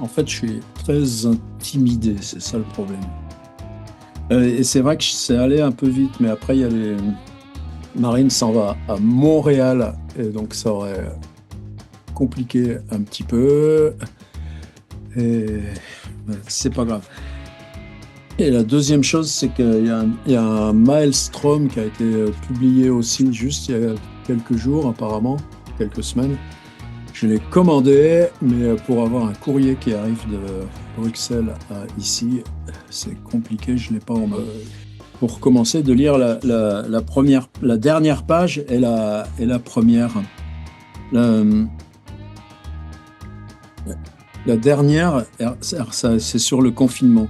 En fait, je suis très intimidé, c'est ça le problème. Et c'est vrai que c'est allé un peu vite, mais après, il y a les... Marine s'en va à Montréal, et donc ça aurait compliqué un petit peu. Et c'est pas grave. Et la deuxième chose, c'est qu'il y a un Maelstrom qui a été publié aussi juste il y a quelques jours, apparemment, quelques semaines. Je l'ai commandé, mais pour avoir un courrier qui arrive de Bruxelles à ici, c'est compliqué, je l'ai pas en main. Pour commencer, de lire la dernière page et la première. La, la dernière, c'est sur le confinement.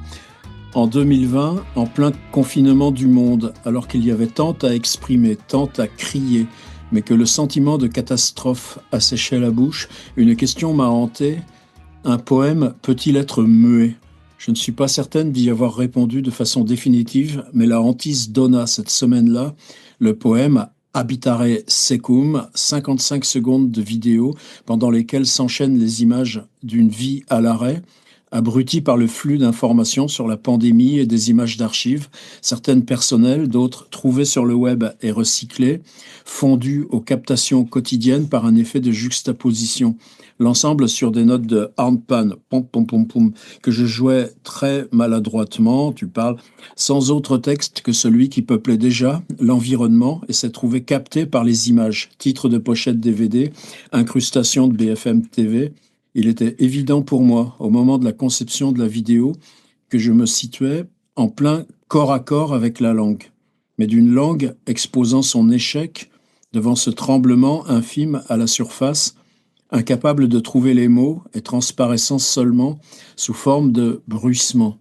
En 2020, en plein confinement du monde, alors qu'il y avait tant à exprimer, tant à crier, mais que le sentiment de catastrophe asséchait la bouche, une question m'a hanté. Un poème peut-il être muet? Je ne suis pas certaine d'y avoir répondu de façon définitive, mais la hantise donna cette semaine-là le poème Habitare Secum, 55 secondes de vidéo pendant lesquelles s'enchaînent les images d'une vie à l'arrêt, abrutie par le flux d'informations sur la pandémie et des images d'archives, certaines personnelles, d'autres trouvées sur le web et recyclées, fondues aux captations quotidiennes par un effet de juxtaposition. L'ensemble sur des notes de handpan, pom pom pom pom, que je jouais très maladroitement, tu parles, sans autre texte que celui qui peuplait déjà l'environnement et s'est trouvé capté par les images, titres de pochette DVD, incrustation de BFM TV. Il était évident pour moi, au moment de la conception de la vidéo, que je me situais en plein corps à corps avec la langue, mais d'une langue exposant son échec devant ce tremblement infime à la surface, incapable de trouver les mots et transparaissant seulement sous forme de bruissement.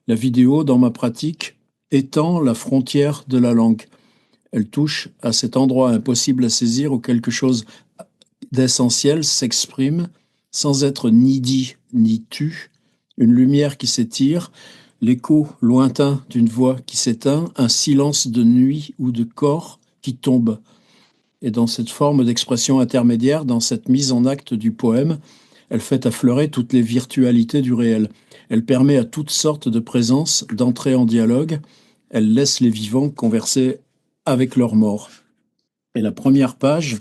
La vidéo, dans ma pratique, étend la frontière de la langue. Elle touche à cet endroit impossible à saisir où quelque chose d'essentiel s'exprime sans être ni dit ni tu, une lumière qui s'étire, l'écho lointain d'une voix qui s'éteint, un silence de nuit ou de corps qui tombe. Et dans cette forme d'expression intermédiaire, dans cette mise en acte du poème, elle fait affleurer toutes les virtualités du réel. Elle permet à toutes sortes de présences d'entrer en dialogue. Elle laisse les vivants converser avec leurs morts. Et la première page,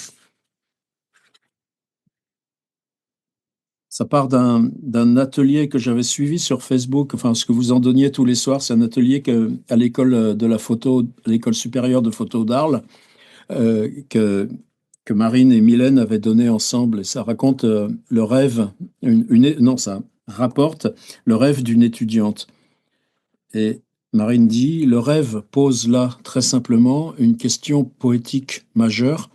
ça part d'un atelier que j'avais suivi sur Facebook, enfin ce que vous en donniez tous les soirs, c'est un atelier à l'école de la photo, l'école supérieure de photo d'Arles, que Marine et Mylène avaient donné ensemble. Et ça raconte le rêve, non, ça rapporte le rêve d'une étudiante. Et Marine dit, le rêve pose là, très simplement, une question poétique majeure.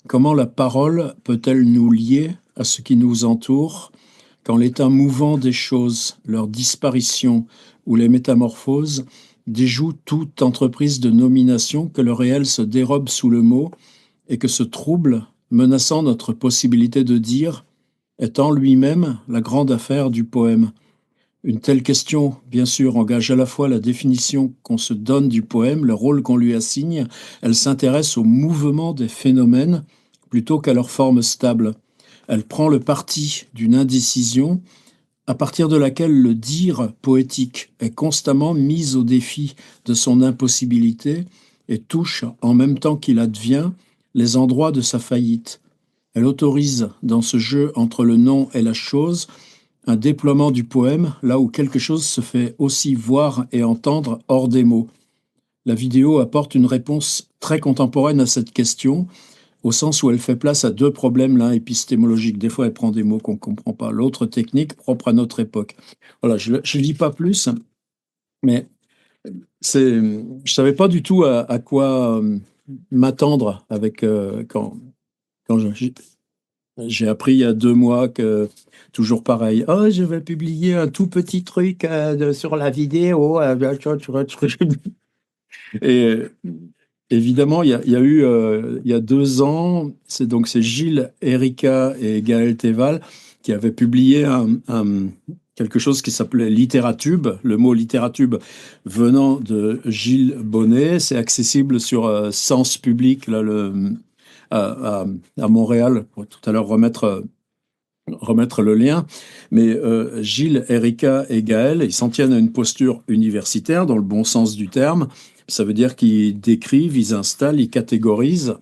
Comment la parole peut-elle nous lier à ce qui nous entoure quand l'état mouvant des choses, leur disparition ou les métamorphoses déjouent toute entreprise de nomination, que le réel se dérobe sous le mot et que ce trouble, menaçant notre possibilité de dire, est en lui-même la grande affaire du poème. Une telle question, bien sûr, engage à la fois la définition qu'on se donne du poème, le rôle qu'on lui assigne, elle s'intéresse au mouvement des phénomènes plutôt qu'à leur forme stable. Elle prend le parti d'une indécision à partir de laquelle le dire poétique est constamment mis au défi de son impossibilité et touche, en même temps qu'il advient, les endroits de sa faillite. Elle autorise, dans ce jeu entre le nom et la chose, un déploiement du poème, là où quelque chose se fait aussi voir et entendre hors des mots. La vidéo apporte une réponse très contemporaine à cette question, au sens où elle fait place à deux problèmes, l'un épistémologique, des fois elle prend des mots qu'on ne comprend pas, l'autre technique, propre à notre époque. Voilà, je ne lis pas plus, mais je ne savais pas du tout à quoi m'attendre avec, quand j'ai appris il y a 2 mois que, toujours pareil, oh, je vais publier un tout petit truc sur la vidéo. Et évidemment, il y a eu, il y a 2 ans, c'est Gilles, Erika et Gaël Théval qui avaient publié quelque chose qui s'appelait Littératube. Le mot Littératube venant de Gilles Bonnet, c'est accessible sur Sens Public là, à, à Montréal. Pour tout à l'heure remettre remettre le lien. Mais Gilles, Erika et Gaël, ils s'en tiennent à une posture universitaire dans le bon sens du terme. Ça veut dire qu'ils décrivent, ils installent, ils catégorisent.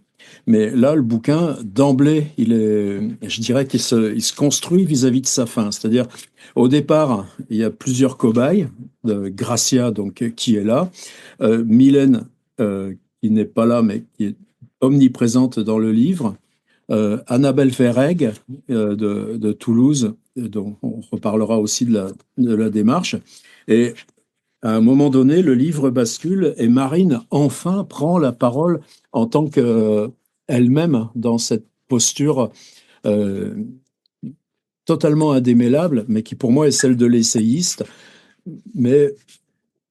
Mais là, le bouquin, d'emblée, je dirais il se construit vis-à-vis de sa fin. C'est-à-dire, au départ, il y a plusieurs cobayes. Gracia, donc, qui est là. Mylène, qui n'est pas là, mais qui est omniprésente dans le livre. Annabelle Ferreg de Toulouse, dont on reparlera aussi de la démarche. Et à un moment donné, le livre bascule et Marine enfin prend la parole en tant qu'elle-même dans cette posture euh, totalement indémêlable, mais qui pour moi est celle de l'essayiste, mais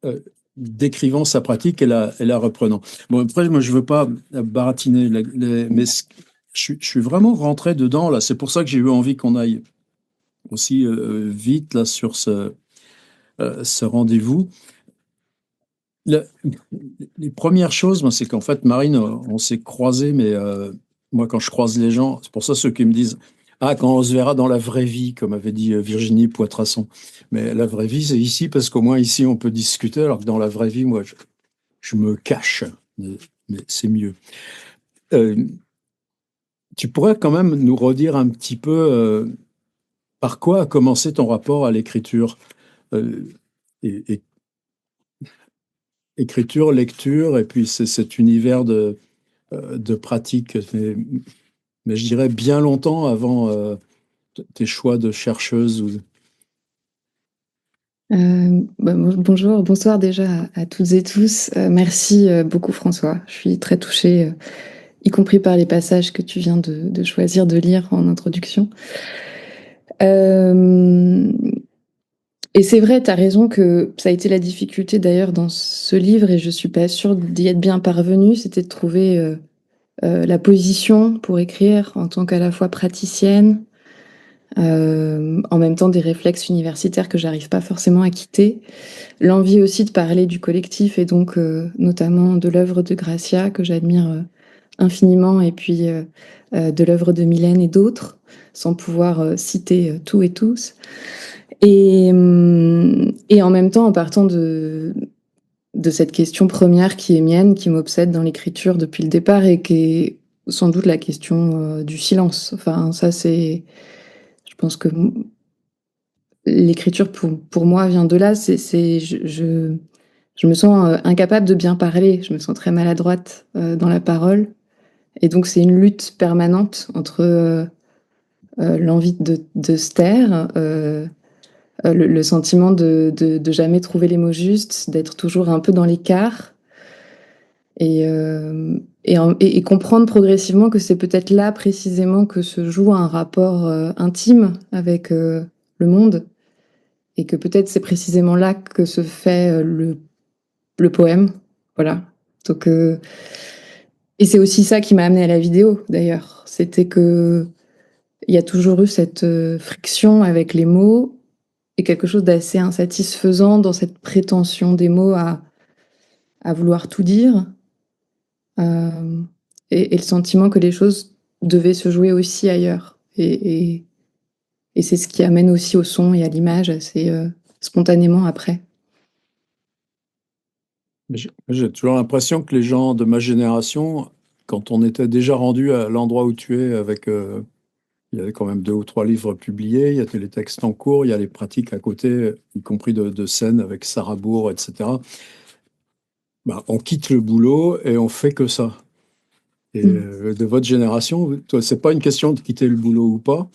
euh, décrivant sa pratique et la reprenant. Bon, après, moi, je veux pas baratiner, mais je suis vraiment rentré dedans, là. C'est pour ça que j'ai eu envie qu'on aille aussi vite là, sur ce rendez-vous. Le- les premières choses, moi, c'est qu'en fait, Marine, on s'est croisés, mais moi, quand je croise les gens, c'est pour ça ceux qui me disent, ah, quand on se verra dans la vraie vie, comme avait dit Virginie Poitrasson. Mais la vraie vie, c'est ici, parce qu'au moins ici, on peut discuter, alors que dans la vraie vie, moi, je me cache. Mais c'est mieux. Euh, Tu pourrais quand même nous redire un petit peu par quoi a commencé ton rapport à l'écriture? Euh, et écriture, lecture, et puis c'est cet univers de pratique. Mais je dirais bien longtemps avant tes choix de chercheuse. Bonjour, bonsoir déjà à toutes et tous. Merci beaucoup François. Je suis très touchée, y compris par les passages que tu viens de choisir de lire en introduction. Euh, et c'est vrai, tu as raison que ça a été la difficulté d'ailleurs dans ce livre et je suis pas sûre d'y être bien parvenue, c'était de trouver la position pour écrire en tant qu'à la fois praticienne, en même temps des réflexes universitaires que j'arrive pas forcément à quitter. L'envie aussi de parler du collectif et donc notamment de l'œuvre de Gracia que j'admire infiniment et puis de l'œuvre de Mylène et d'autres, sans pouvoir citer tout et tous. Et en même temps, en partant de cette question première qui est mienne, qui m'obsède dans l'écriture depuis le départ et qui est sans doute la question du silence. Enfin, ça c'est... Je pense que l'écriture pour moi vient de là. Je me sens incapable de bien parler, je me sens très maladroite dans la parole. Et donc c'est une lutte permanente entre l'envie de se taire, le sentiment de jamais trouver les mots justes, d'être toujours un peu dans l'écart. Et comprendre progressivement que c'est peut-être là précisément que se joue un rapport intime avec le monde. Et que peut-être c'est précisément là que se fait le poème. Voilà. Donc, et c'est aussi ça qui m'a amené à la vidéo, d'ailleurs. C'était que il y a toujours eu cette friction avec les mots et quelque chose d'assez insatisfaisant dans cette prétention des mots à vouloir tout dire. Euh, et le sentiment que les choses devaient se jouer aussi ailleurs. Et c'est ce qui amène aussi au son et à l'image assez spontanément après. J'ai toujours l'impression que les gens de ma génération, quand on était déjà rendu à l'endroit où tu es, avec, il y avait quand même deux ou trois livres publiés, il y a les textes en cours, il y a les pratiques à côté, y compris de scènes avec Sarah Bourg, etc. Ben, on quitte le boulot et on fait que ça. Et Mm. de votre génération, toi, c'est pas une question de quitter le boulot ou pas,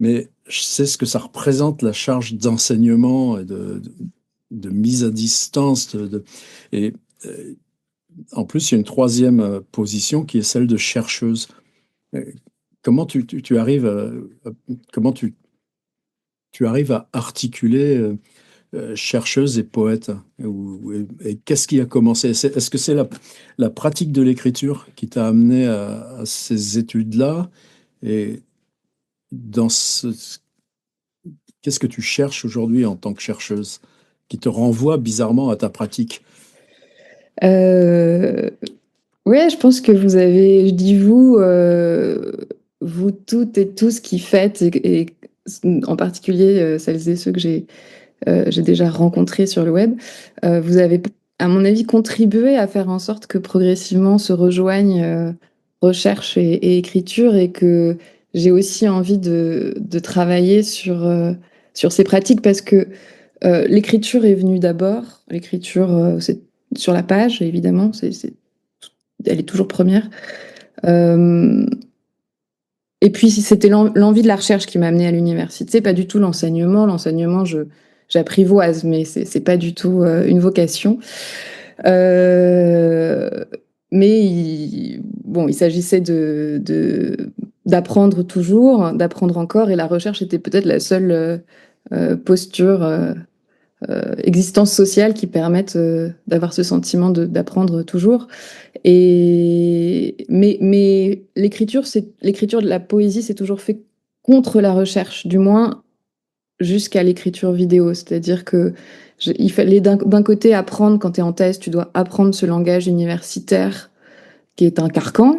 mais je sais ce que ça représente, la charge d'enseignement et de mise à distance. Et euh, en plus, il y a une troisième position qui est celle de chercheuse. Euh, Comment tu arrives comment tu arrives à articuler chercheuse et poète? Et qu'est-ce qui a commencé? Est-ce que c'est la pratique de l'écriture qui t'a amené à ces études-là? Et dans qu'est-ce que tu cherches aujourd'hui en tant que chercheuse qui te renvoie bizarrement à ta pratique? Euh, Ouais, je pense que vous avez, je dis vous, vous toutes et tous qui faites en particulier celles et ceux que j'ai déjà rencontrés sur le web, vous avez, à mon avis, contribué à faire en sorte que progressivement se rejoignent recherche et écriture, et que j'ai aussi envie de travailler sur ces pratiques, parce que l'écriture est venue d'abord. L'écriture, c'est sur la page, évidemment, elle est toujours première. Et puis, c'était l'envie de la recherche qui m'a amenée à l'université, pas du tout l'enseignement. L'enseignement, j'apprivoise, mais c'est pas du tout une vocation. Euh, mais bon, il s'agissait d'apprendre toujours, d'apprendre encore, et la recherche était peut-être la seule posture, existence sociale qui permette d'avoir ce sentiment d'apprendre toujours. Mais l'écriture de la poésie, c'est toujours fait contre la recherche, du moins jusqu'à l'écriture vidéo. C'est-à-dire que il fallait d'un côté apprendre, quand tu es en thèse, tu dois apprendre ce langage universitaire qui est un carcan,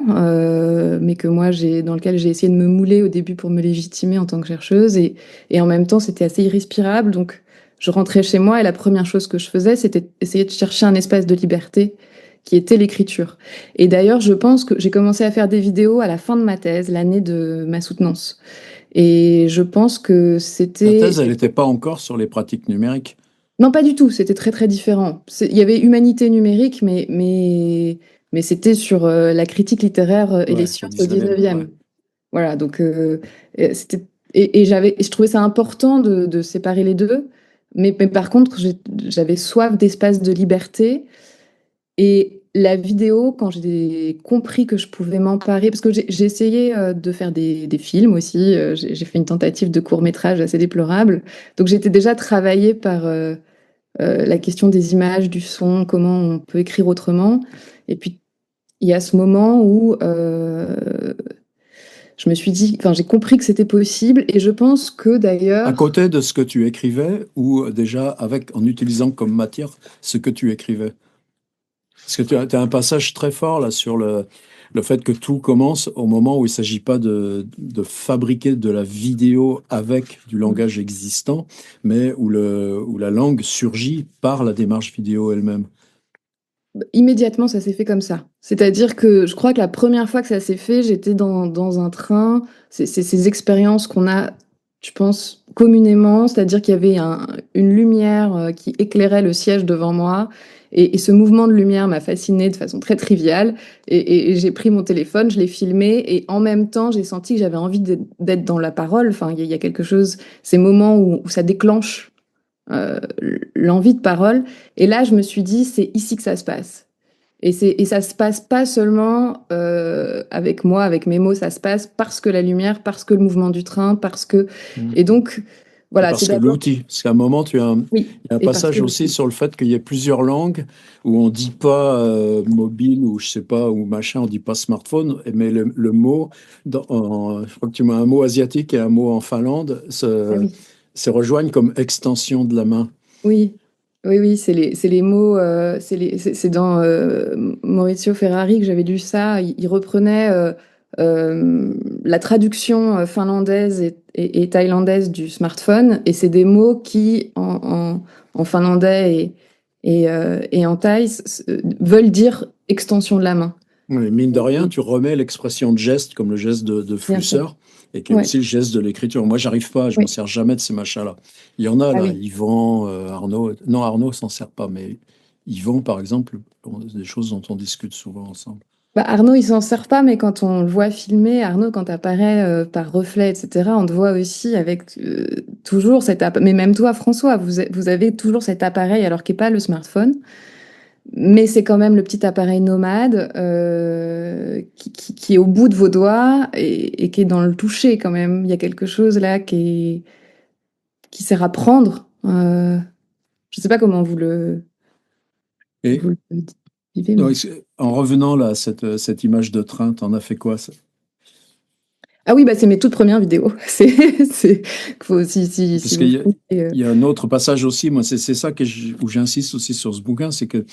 mais que moi, dans lequel j'ai essayé de me mouler au début pour me légitimer en tant que chercheuse. Et en même temps, c'était assez irrespirable. Donc, je rentrais chez moi et la première chose que je faisais, c'était essayer de chercher un espace de liberté qui était l'écriture. Et d'ailleurs, je pense que j'ai commencé à faire des vidéos à la fin de ma thèse, l'année de ma soutenance. Et je pense que Ta c'était... thèse, elle n'était pas encore sur les pratiques numériques. Non, pas du tout, c'était très très différent. Il y avait humanité numérique, mais c'était sur la critique littéraire et les Ouais, au sciences au 19e. Ouais. 19e. Voilà, donc c'était... Et je trouvais ça important de séparer les deux. Mais par contre, j'avais soif d'espace de liberté. Et la vidéo, quand j'ai compris que je pouvais m'emparer, parce que j'ai essayé de faire des films aussi, j'ai fait une tentative de court-métrage assez déplorable. Donc j'étais déjà travaillée par la question des images, du son, comment on peut écrire autrement. Et puis il y a ce moment où je me suis dit, enfin j'ai compris que c'était possible, et je pense que À d'ailleurs... côté de ce que tu écrivais, ou déjà en utilisant comme matière ce que tu écrivais. Parce que tu as un passage très fort là sur le fait que tout commence au moment où il ne s'agit pas de fabriquer de la vidéo avec du langage existant, mais où la langue surgit par la démarche vidéo elle-même. Immédiatement, ça s'est fait comme ça. C'est-à-dire que je crois que la première fois que ça s'est fait, j'étais dans un train. C'est ces expériences qu'on a, je pense, communément. C'est-à-dire qu'il y avait une lumière qui éclairait le siège devant moi. Et ce mouvement de lumière m'a fascinée de façon très triviale. Et j'ai pris mon téléphone, je l'ai filmé. Et en même temps, j'ai senti que j'avais envie d'être dans la parole. Enfin, il y a quelque chose, ces moments où ça déclenche euh, l'envie de parole. Et là, je me suis dit, c'est ici que ça se passe. Et ça se passe pas seulement avec moi, avec mes mots, ça se passe parce que la lumière, parce que le mouvement du train, parce que... Mm. Et donc, Et voilà, c'est parce que d'abord... l'outil, parce qu'à un moment, Oui, il y a un et parce que passage aussi l'outil. sur le fait qu'il y ait plusieurs langues où on dit pas mobile ou je sais pas, ou machin, on dit pas smartphone, mais le mot, je crois que tu mets un mot asiatique et un mot en Finlande, Ah oui. se rejoignent comme extension de la main. Oui, oui, oui, c'est les mots, c'est dans Maurizio Ferrari que j'avais lu ça. Il reprenait la traduction finlandaise et thaïlandaise du smartphone, et c'est des mots qui, en finlandais et en thaï, veulent dire extension de la main. Oui, mine de rien, tu remets l'expression de geste comme le geste de Bien sûr. flûsseur et qui est Ouais. aussi le geste de l'écriture. Moi, j'arrive pas, je m'en Oui. sers jamais de ces machins-là. Il y en a Ah là, oui. Yvan, Arnaud. Non, Arnaud s'en sert pas, mais Yvan, par exemple, des choses dont on discute souvent ensemble. Bah, Arnaud, il s'en sert pas, mais quand on le voit filmer, Arnaud, quand tu apparais par reflet, etc., on te voit aussi avec toujours cet appareil. Mais même toi, François, vous avez toujours cet appareil, alors qu'il n'est pas le smartphone, mais c'est quand même le petit appareil nomade qui est au bout de vos doigts et qui est dans le toucher quand même. Il y a quelque chose là qui sert à prendre. Je sais pas comment Et vous le vivez, donc, mais... en revenant là, à cette image de train, t'en as fait quoi ça? Ah oui, bah, c'est mes toutes premières vidéos. Faut, si Parce vous qu'il y a, fouillez, il y a un autre passage aussi, moi c'est ça où j'insiste aussi sur ce bouquin, c'est que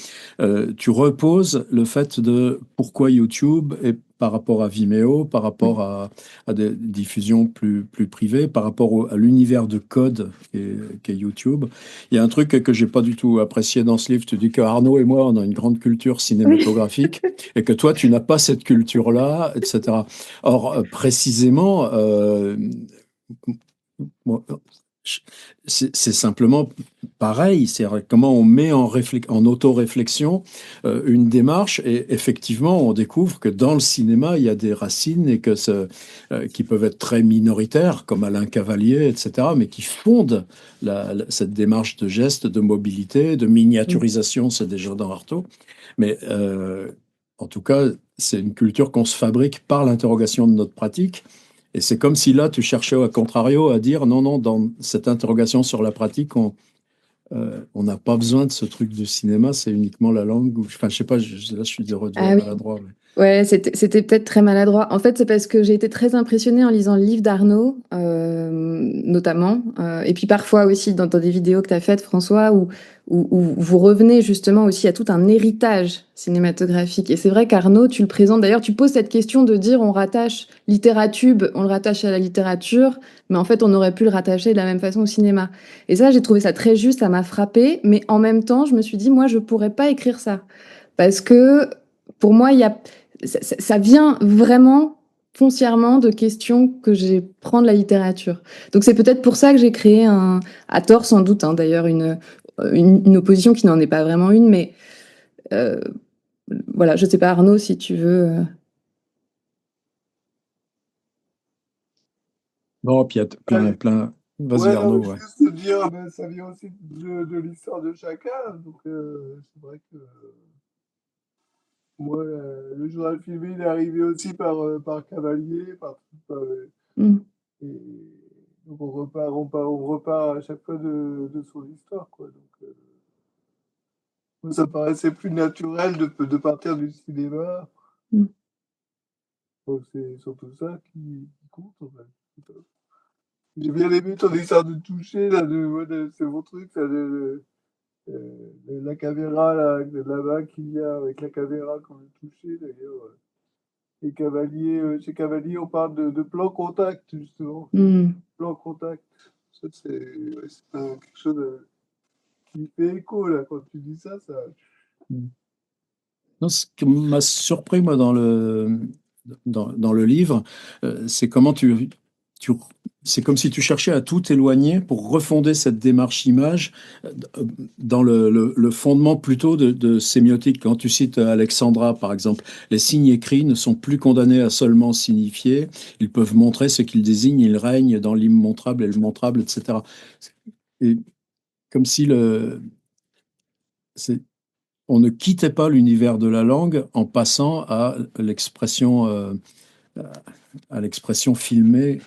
tu reposes le fait de pourquoi YouTube et par rapport à Vimeo, par rapport à des diffusions plus privées, par rapport à l'univers de code qu'est YouTube. Il y a un truc que j'ai pas du tout apprécié dans ce livre. Tu dis que Arnaud et moi, on a une grande culture cinématographique et que toi, tu n'as pas cette culture-là, etc. Or, précisément, moi, c'est simplement pareil, c'est comment on met en auto-réflexion une démarche et effectivement on découvre que dans le cinéma il y a des racines et que qui peuvent être très minoritaires comme Alain Cavalier, etc., mais qui fondent cette démarche de geste, de mobilité, de miniaturisation, c'est déjà dans Artaud, mais en tout cas c'est une culture qu'on se fabrique par l'interrogation de notre pratique. Et c'est comme si là, tu cherchais à contrario à dire non, non, dans cette interrogation sur la pratique, on n'a pas besoin de ce truc du cinéma, c'est uniquement la langue. Enfin, je sais pas, là, je suis heureux de Ah oui. maladroit. Ouais, c'était peut-être très maladroit. En fait, c'est parce que j'ai été très impressionnée en lisant le livre d'Arnaud, notamment, et puis parfois aussi dans des vidéos que tu as faites, François, où vous revenez justement aussi à tout un héritage cinématographique. Et c'est vrai qu'Arnaud, tu le présentes, d'ailleurs, tu poses cette question de dire on rattache littératube, on le rattache à la littérature, mais en fait, on aurait pu le rattacher de la même façon au cinéma. Et ça, j'ai trouvé ça très juste, ça m'a frappé, mais en même temps, je me suis dit, moi, je pourrais pas écrire ça. Parce que pour moi, ça vient vraiment foncièrement de questions que j'ai prends de la littérature. Donc c'est peut-être pour ça que j'ai créé à tort sans doute, hein, d'ailleurs, une opposition qui n'en est pas vraiment une, mais euh, voilà, je sais pas Arnaud si tu veux. Non, puis il y a Ouais, plein. Vas-y ouais, non, Arnaud, mais ouais. juste te dire, ben, ça vient aussi de l'histoire de chacun. Donc, c'est vrai que moi, le journal filmé, il est arrivé aussi par Cavalier, Mm. et donc on repart à chaque fois de son histoire, quoi. Donc, moi, ça me paraissait plus naturel de partir du cinéma. Mm. Donc, c'est surtout ça qui compte, en fait. J'ai bien aimé ton histoire de toucher, là, c'est mon truc, ça, la caméra, là-bas qu'il y a avec la caméra qu'on veut toucher, d'ailleurs. Et Cavalier, chez Cavalier, on parle de plan contact, justement. Mm. Plan contact. Ça, c'est quelque chose qui fait écho, là, quand tu dis ça, ça. Non, ce qui m'a surpris, moi, dans le livre, c'est comment tu- c'est comme si tu cherchais à tout éloigner pour refonder cette démarche image dans le fondement plutôt de sémiotique. Quand tu cites Alexandra, par exemple, les signes écrits ne sont plus condamnés à seulement signifier, ils peuvent montrer ce qu'ils désignent, ils règnent dans l'immontrable et le montrable, etc. Et comme si c'est- on ne quittait pas l'univers de la langue en passant à l'expression filmée.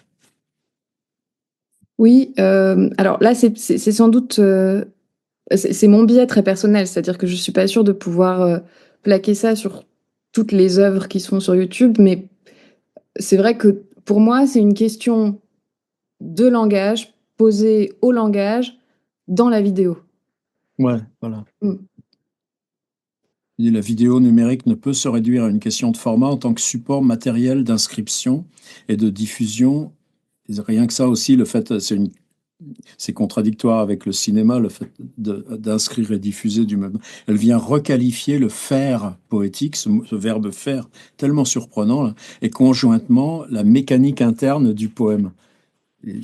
Oui, alors là, c'est sans doute, c'est mon biais très personnel, c'est-à-dire que je suis pas sûre de pouvoir plaquer ça sur toutes les œuvres qui sont sur YouTube, mais c'est vrai que pour moi, c'est une question de langage posé au langage dans la vidéo. Ouais, voilà. Mm. Et la vidéo numérique ne peut se réduire à une question de format en tant que support matériel d'inscription et de diffusion. Et rien que ça aussi, c'est contradictoire avec le cinéma, le fait d'inscrire et diffuser du même. Elle vient requalifier le faire poétique, ce verbe faire tellement surprenant, là, et conjointement la mécanique interne du poème. Et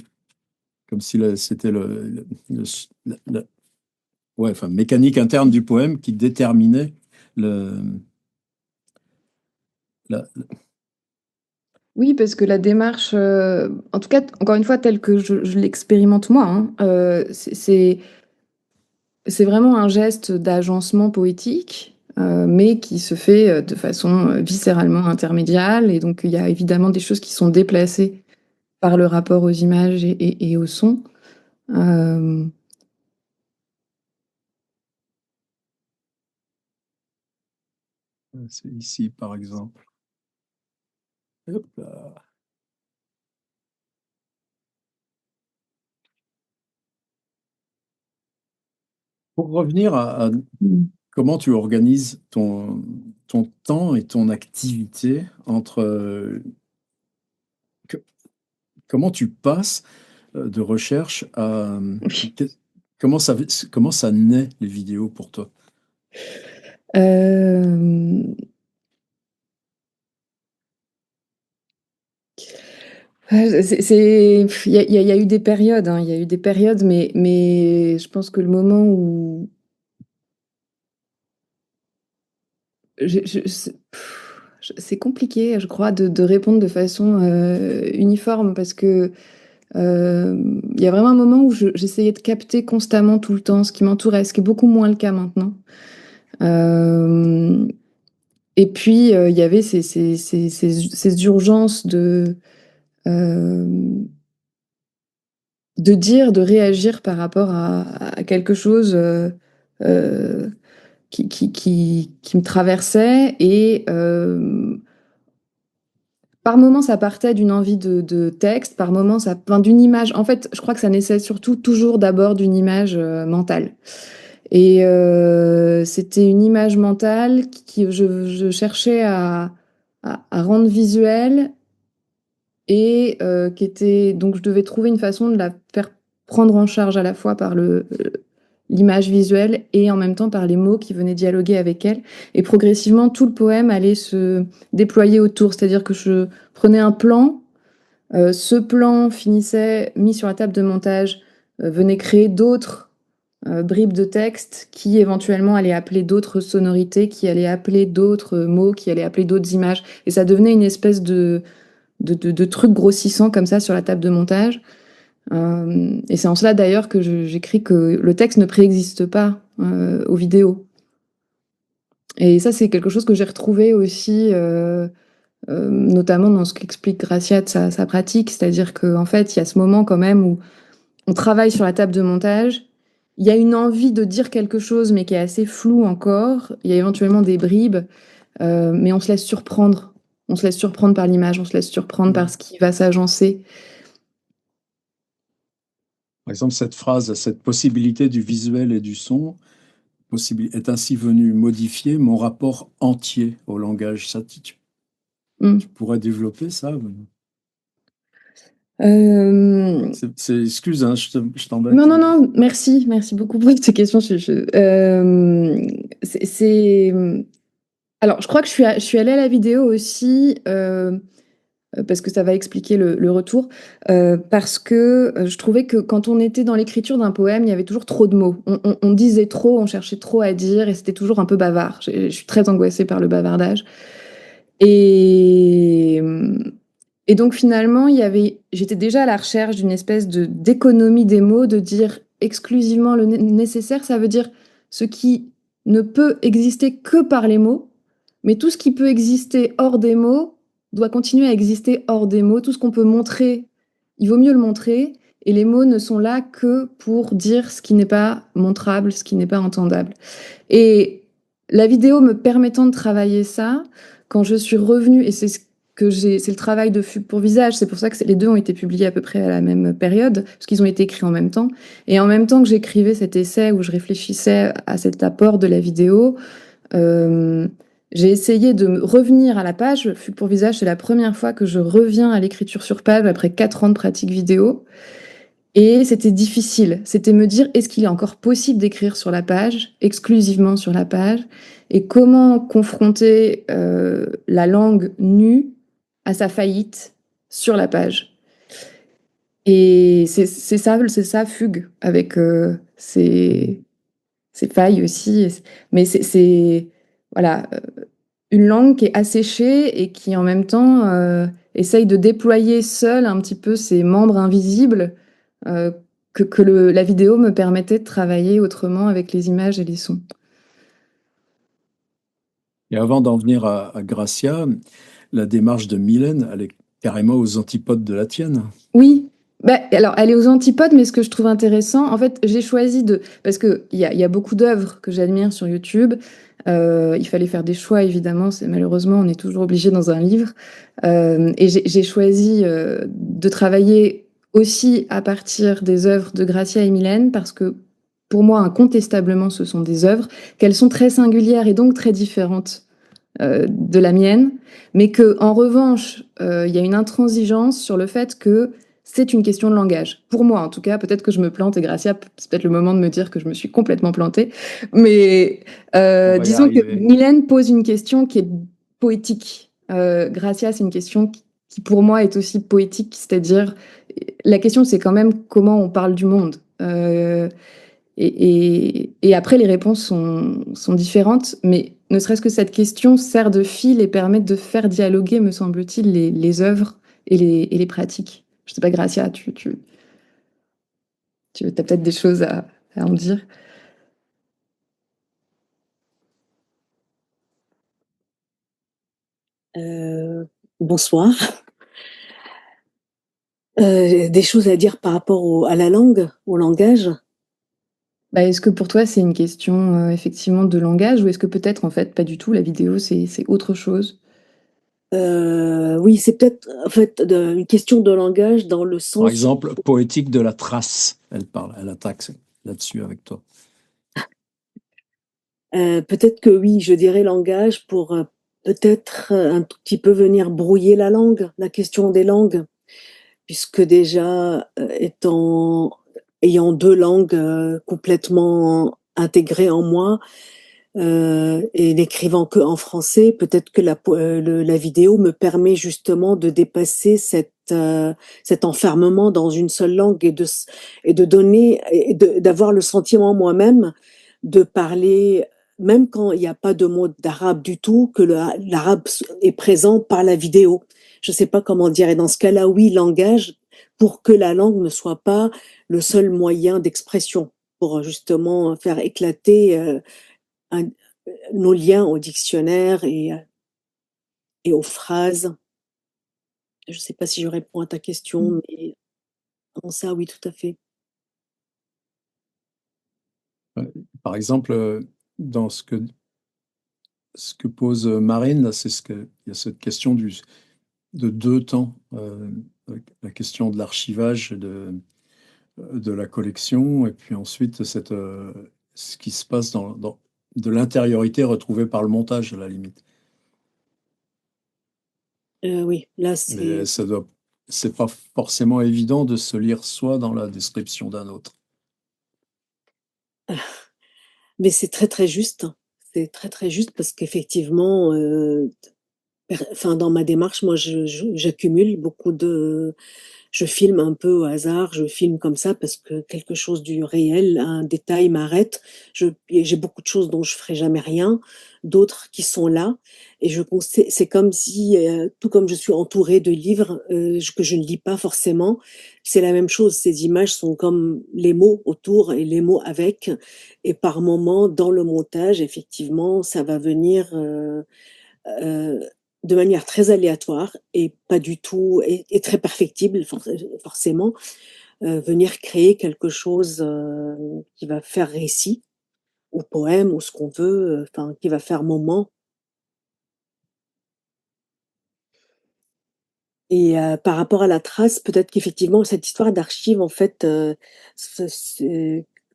comme si c'était ouais, enfin, mécanique interne du poème qui déterminait le, la, Oui, parce que la démarche, en tout cas, encore une fois, telle que je l'expérimente moi, hein, c'est vraiment un geste d'agencement poétique, mais qui se fait de façon viscéralement intermédiale. Et donc, il y a évidemment des choses qui sont déplacées par le rapport aux images et au son. Euh, c'est ici, par exemple. Hop là. Pour revenir à comment tu organises ton temps et ton activité entre que- comment tu passes de recherche à Oui. que- comment ça naît les vidéos pour toi? Euh, il y a eu des périodes, hein, il y a eu des périodes, mais je pense que le moment où c'est compliqué, je crois, de répondre de façon uniforme parce que il y a vraiment un moment où j'essayais de capter constamment tout le temps ce qui m'entourait, ce qui est beaucoup moins le cas maintenant. Euh, et puis il y avait ces urgences euh, de dire, de réagir par rapport à quelque chose euh, qui me traversait et par moments, ça partait d'une envie de texte, par moments, enfin, d'une image. En fait, je crois que ça naissait surtout toujours d'abord d'une image mentale. Et c'était une image mentale qui je cherchais à rendre visuelle et qui était donc je devais trouver une façon de la faire prendre en charge à la fois par l'image visuelle et en même temps par les mots qui venaient dialoguer avec elle. Et progressivement, tout le poème allait se déployer autour, c'est-à-dire que je prenais un plan, ce plan finissait mis sur la table de montage, venait créer d'autres bribes de texte qui éventuellement allaient appeler d'autres sonorités, qui allaient appeler d'autres mots, qui allaient appeler d'autres images. Et ça devenait une espèce de truc grossissant comme ça sur la table de montage. Et c'est en cela d'ailleurs que j'écris que le texte ne préexiste pas aux vidéos. Et ça, c'est quelque chose que j'ai retrouvé aussi, notamment dans ce qu'explique Gracia de sa pratique, c'est-à-dire qu'en fait, il y a ce moment quand même où on travaille sur la table de montage, il y a une envie de dire quelque chose, mais qui est assez floue encore, il y a éventuellement des bribes, mais on se laisse surprendre. On se laisse surprendre par l'image, on se laisse surprendre par ce qui va s'agencer. Par exemple, cette phrase, cette possibilité du visuel et du son est ainsi venue modifier mon rapport entier au langage. Ça, Mm. tu pourrais développer ça? Euh, Excuse, hein, je t'embête. Non, non, non, merci, merci beaucoup pour cette question. C'est. Alors, je crois que je suis allée à la vidéo aussi, parce que ça va expliquer le retour, parce que je trouvais que quand on était dans l'écriture d'un poème, il y avait toujours trop de mots. On disait trop, on cherchait trop à dire, et c'était toujours un peu bavard. Je suis très angoissée par le bavardage. Et, et donc finalement, j'étais déjà à la recherche d'une espèce d'économie des mots, de dire exclusivement le nécessaire, ça veut dire ce qui ne peut exister que par les mots, mais tout ce qui peut exister hors des mots doit continuer à exister hors des mots. Tout ce qu'on peut montrer, il vaut mieux le montrer, et les mots ne sont là que pour dire ce qui n'est pas montrable, ce qui n'est pas entendable. Et la vidéo me permettant de travailler ça, quand je suis revenue, et c'est le travail de Fugue pour Visage, c'est pour ça que les deux ont été publiés à peu près à la même période, parce qu'ils ont été écrits en même temps. Et en même temps que j'écrivais cet essai où je réfléchissais à cet apport de la vidéo, euh, j'ai essayé de revenir à la page. Fugue pour Visage, c'est la première fois que je reviens à l'écriture sur page après 4 ans de pratique vidéo. Et c'était difficile. C'était me dire, est-ce qu'il est encore possible d'écrire sur la page, exclusivement sur la page, et comment confronter la langue nue à sa faillite sur la page. Et c'est ça, Fugue, avec ses failles aussi. Mais voilà, une langue qui est asséchée et qui en même temps essaye de déployer seule un petit peu ses membres invisibles euh, la vidéo me permettait de travailler autrement avec les images et les sons. Et avant d'en venir à Gracia, la démarche de Mylène, elle est carrément aux antipodes de la tienne. Oui, bah, alors elle est aux antipodes, mais ce que je trouve intéressant, en fait, j'ai choisi parce qu'il y a beaucoup d'œuvres que j'admire sur YouTube. Il fallait faire des choix, évidemment. Malheureusement, on est toujours obligé dans un livre. Et j'ai choisi de travailler aussi à partir des œuvres de Gracia et Mylène, parce que pour moi, incontestablement, ce sont des œuvres, qu'elles sont très singulières et donc très différentes de la mienne, mais que en revanche, il y a une intransigeance sur le fait que c'est une question de langage. Pour moi, en tout cas, peut-être que je me plante, et Gracia, c'est peut-être le moment de me dire que je me suis complètement plantée, mais On va y disons que arriver. Mylène pose une question qui est poétique. Gracia, c'est une question qui, pour moi, est aussi poétique, c'est-à-dire, la question, c'est quand même comment on parle du monde. Et après, les réponses sont différentes, mais ne serait-ce que cette question sert de fil et permet de faire dialoguer, me semble-t-il, les œuvres et les pratiques. Je sais pas, Gracia, tu as peut-être des choses à en dire. Bonsoir. Des choses à dire par rapport à la langue, au langage? Bah, est-ce que pour toi, c'est une question effectivement de langage ou est-ce que peut-être, en fait, pas du tout, la vidéo, c'est autre chose? Oui, c'est peut-être en fait une question de langage dans le Par sens exemple, poétique de la trace, elle attaque là-dessus avec toi. peut-être que oui, je dirais langage pour peut-être un tout petit peu venir brouiller la langue, la question des langues, puisque déjà ayant deux langues complètement intégrées en moi, et n'écrivant que en français, peut-être que la vidéo me permet justement de dépasser cet enfermement dans une seule langue et de donner et d'avoir le sentiment moi-même de parler, même quand il n'y a pas de mot d'arabe du tout, que l'arabe est présent par la vidéo. Je ne sais pas comment dire. Et dans ce cas-là, oui, langage, pour que la langue ne soit pas le seul moyen d'expression, pour justement faire éclater un- nos liens au dictionnaire et aux phrases. Je ne sais pas si je réponds à ta question, mais en ça, oui, tout à fait. Par exemple, dans ce que pose Marine, là, il y a cette question de deux temps, la question de l'archivage de la collection, et puis ensuite ce qui se passe de l'intériorité retrouvée par le montage, à la limite. Oui, là, Mais c'est pas forcément évident de se lire soi dans la description d'un autre. Mais c'est très, très juste. C'est très, très juste parce qu'effectivement, enfin, dans ma démarche, moi, j'accumule je filme un peu au hasard, je filme comme ça parce que quelque chose du réel, un détail m'arrête. J'ai beaucoup de choses dont je ferai jamais rien, d'autres qui sont là. Et c'est comme si, tout comme je suis entourée de livres que je ne lis pas forcément, c'est la même chose. Ces images sont comme les mots autour et les mots avec. Et par moment, dans le montage, effectivement, ça va venir euh, de manière très aléatoire et pas du tout, et très perfectible forcément, venir créer quelque chose qui va faire récit ou poème ou ce qu'on veut, enfin qui va faire moment. Et par rapport à la trace, peut-être qu'effectivement cette histoire d'archives, en fait,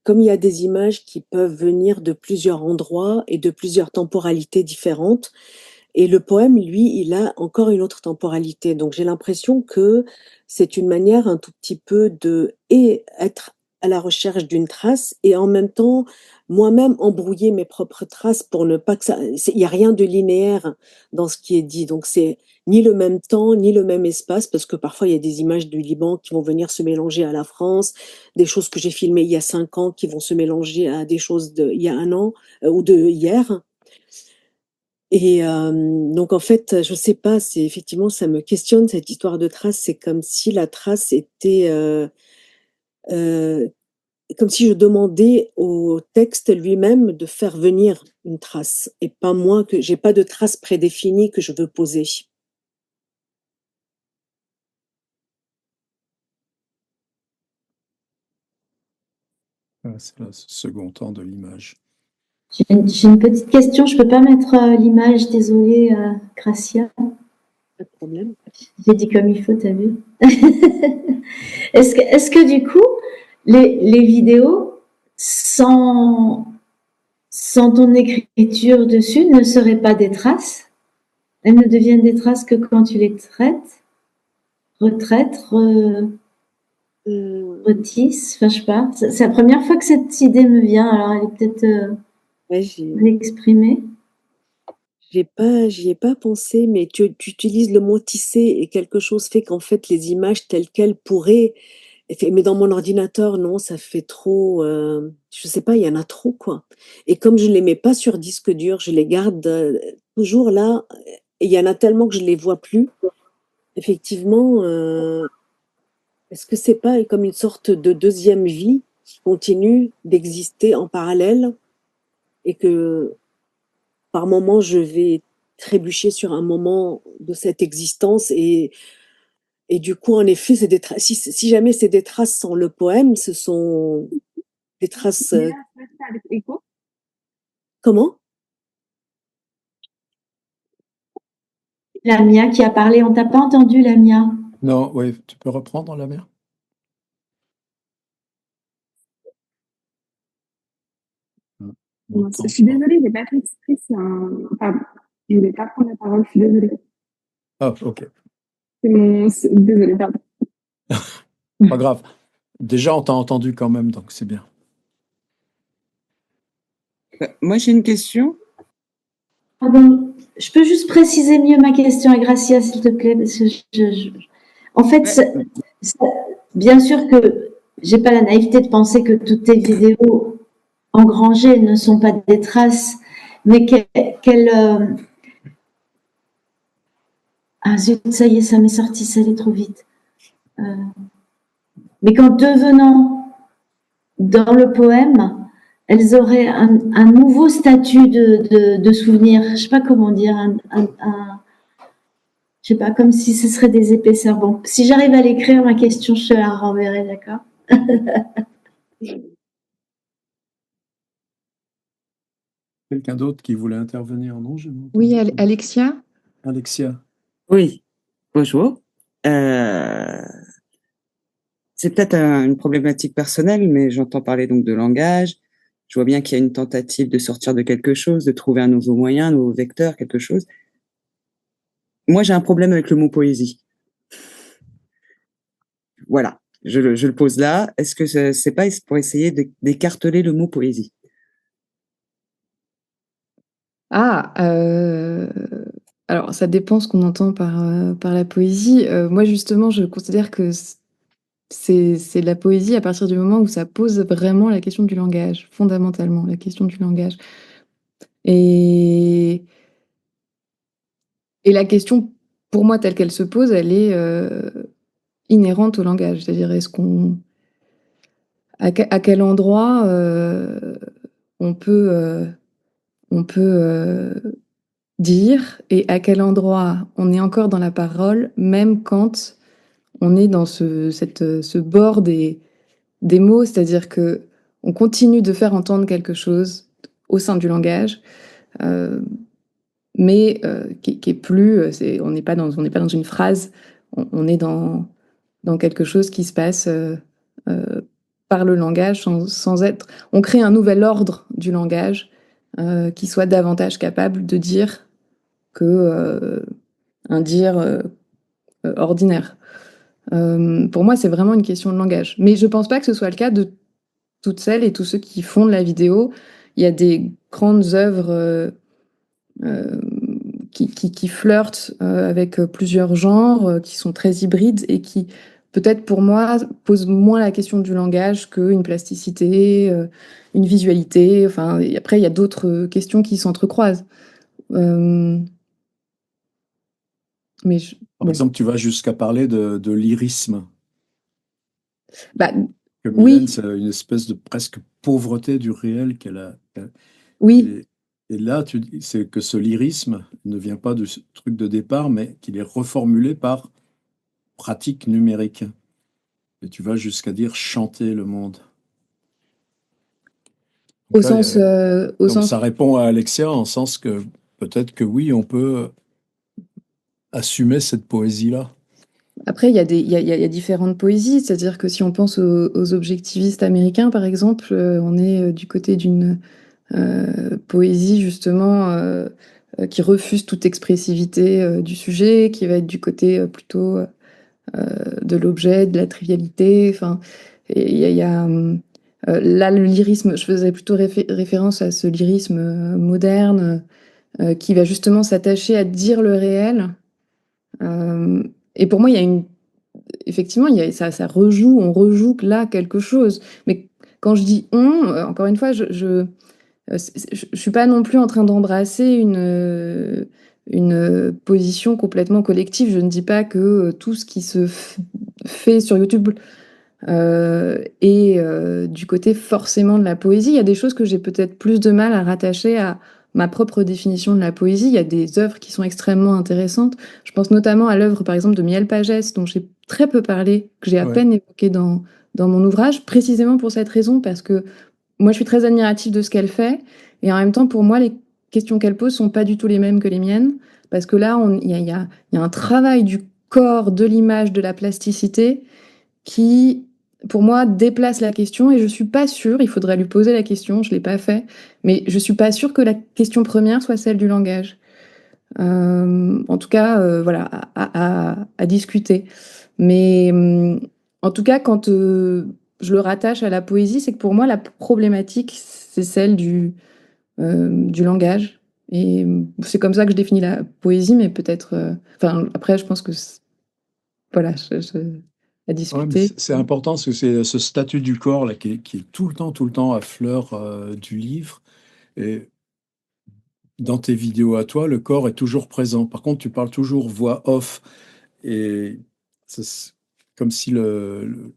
comme il y a des images qui peuvent venir de plusieurs endroits et de plusieurs temporalités différentes. Et le poème, lui, il a encore une autre temporalité. Donc j'ai l'impression que c'est une manière un tout petit peu et être à la recherche d'une trace et en même temps moi-même embrouiller mes propres traces pour ne pas que ça. Il n'y a rien de linéaire dans ce qui est dit. Donc c'est ni le même temps, ni le même espace, parce que parfois il y a des images du Liban qui vont venir se mélanger à la France, des choses que j'ai filmées il y a 5 ans qui vont se mélanger à des choses il y a un an ou de hier. Et donc en fait, je sais pas, c'est effectivement ça me questionne cette histoire de trace. C'est comme si la trace était, heu, comme si je demandais au texte lui-même de faire venir une trace et pas moi que j'ai pas de trace prédéfinie que je veux poser. Voilà, c'est le second temps de l'image. J'ai une petite question, je peux pas mettre l'image, désolée, Gracia. Pas de problème. J'ai dit comme il faut, t'as vu. Est-ce que du coup, les vidéos sans ton écriture dessus ne seraient pas des traces? elles ne deviennent des traces que quand tu les retraites, retisses, enfin je sais pas. C'est la première fois que cette idée me vient, alors elle est peut-être Ouais, exprimée. j'y ai pas pensé, mais tu utilises le mot tisser et quelque chose fait qu'en fait les images telles quelles pourraient, mais dans mon ordinateur, non, ça fait trop, je sais pas, il y en a trop, quoi. Et comme je les mets pas sur disque dur, je les garde toujours là, et il y en a tellement que je les vois plus. Effectivement, est-ce que c'est pas comme une sorte de deuxième vie qui continue d'exister en parallèle et que par moment je vais trébucher sur un moment de cette existence et du coup, en effet, c'est des traces. Si jamais c'est des traces sans le poème, ce sont des traces. Avec écho. Comment? Lamia qui a parlé, on t'a pas entendu, Lamia. Non, oui, tu peux reprendre la mer? Je suis désolée, j'ai pas fait exprès. Pardon, je voulais pas prendre la parole. Je suis désolée. Ah, ok. Désolée, pardon. Pas grave. Déjà, on t'a entendu quand même, donc c'est bien. Moi, j'ai une question. Pardon, je peux juste préciser mieux ma question à Gracia, s'il te plaît, parce que en fait, bien sûr que j'ai pas la naïveté de penser que toutes tes vidéos engrangées ne sont pas des traces, mais ah zut, ça y est, ça m'est sorti, ça allait trop vite. Mais qu'en devenant dans le poème, elles auraient un nouveau statut de souvenir. Je sais pas comment dire, je sais pas, comme si ce serait des épaisseurs. Bon, si j'arrive à l'écrire, ma question, je te la renverrai, d'accord? Quelqu'un d'autre qui voulait intervenir? Non, j'ai pas Oui, entendu. Alexia? Alexia. Oui, bonjour. C'est peut-être une problématique personnelle, mais j'entends parler donc de langage. Je vois bien qu'il y a une tentative de sortir de quelque chose, de trouver un nouveau moyen, un nouveau vecteur, quelque chose. Moi, j'ai un problème avec le mot poésie. Voilà, je le pose là. Est-ce que c'est pas pour essayer d'écarteler le mot poésie? Ah, alors ça dépend ce qu'on entend par la poésie. Moi, justement, je considère que c'est de la poésie à partir du moment où ça pose vraiment la question du langage, fondamentalement, la question du langage. Et la question, pour moi, telle qu'elle se pose, elle est inhérente au langage. C'est-à-dire, à quel endroit on peut dire et à quel endroit on est encore dans la parole, même quand on est dans ce bord des mots, c'est-à-dire que on continue de faire entendre quelque chose au sein du langage, mais qui est plus, on n'est pas dans une phrase, on est dans quelque chose qui se passe par le langage sans être. On crée un nouvel ordre du langage qui soit davantage capable de dire que un dire ordinaire. Pour moi, c'est vraiment une question de langage. Mais je pense pas que ce soit le cas de toutes celles et tous ceux qui font de la vidéo. Il y a des grandes œuvres euh, qui flirtent avec plusieurs genres, qui sont très hybrides et qui, peut-être pour moi, posent moins la question du langage qu'une plasticité, une visualité. Enfin, et après, il y a d'autres questions qui s'entrecroisent. Mais Par exemple, tu vas jusqu'à parler de lyrisme. bah, Que oui, Mylène, c'est une espèce de presque pauvreté du réel qu'elle a. oui, Et là, tu dis, c'est que ce lyrisme ne vient pas du truc de départ, mais qu'il est reformulé par pratique numérique. Et tu vas jusqu'à dire chanter le monde. au Donc là, sens, donc ça répond à Alexia en sens que peut-être que oui, on peut assumer cette poésie-là. Après, il y a différentes poésies, c'est-à-dire que si on pense aux objectivistes américains, par exemple, on est du côté d'une poésie justement qui refuse toute expressivité du sujet, qui va être du côté plutôt de l'objet, de la trivialité. Enfin, il y a là le lyrisme. Je faisais plutôt référence à ce lyrisme moderne qui va justement s'attacher à dire le réel. Et pour moi, effectivement, ça rejoue, on rejoue là quelque chose. Mais quand je dis on, encore une fois, je suis pas non plus en train d'embrasser une position complètement collective. Je ne dis pas que tout ce qui se fait sur YouTube est du côté forcément de la poésie. Il y a des choses que j'ai peut-être plus de mal à rattacher à ma propre définition de la poésie. Il y a des œuvres qui sont extrêmement intéressantes. Je pense notamment à l'œuvre, par exemple, de Miel Pagès, dont j'ai très peu parlé, que j'ai à peine évoqué dans mon ouvrage, précisément pour cette raison, parce que moi, je suis très admirative de ce qu'elle fait. Et en même temps, pour moi, les questions qu'elle pose sont pas du tout les mêmes que les miennes. Parce que là, il y a un travail du corps, de l'image, de la plasticité qui, pour moi, déplace la question. Et je suis pas sûre, il faudrait lui poser la question, je l'ai pas fait, mais je suis pas sûre que la question première soit celle du langage. En tout cas, voilà, à discuter. Mais en tout cas, quand je le rattache à la poésie, c'est que pour moi, la problématique, c'est celle du langage. Et c'est comme ça que je définis la poésie, mais peut-être. Enfin, après, je pense que. Voilà, à Ouais, mais discuter. c'est important parce que c'est ce statut du corps là qui est tout le temps à fleur du livre. Et dans tes vidéos à toi, le corps est toujours présent. Par contre, tu parles toujours voix off. Et c'est comme si le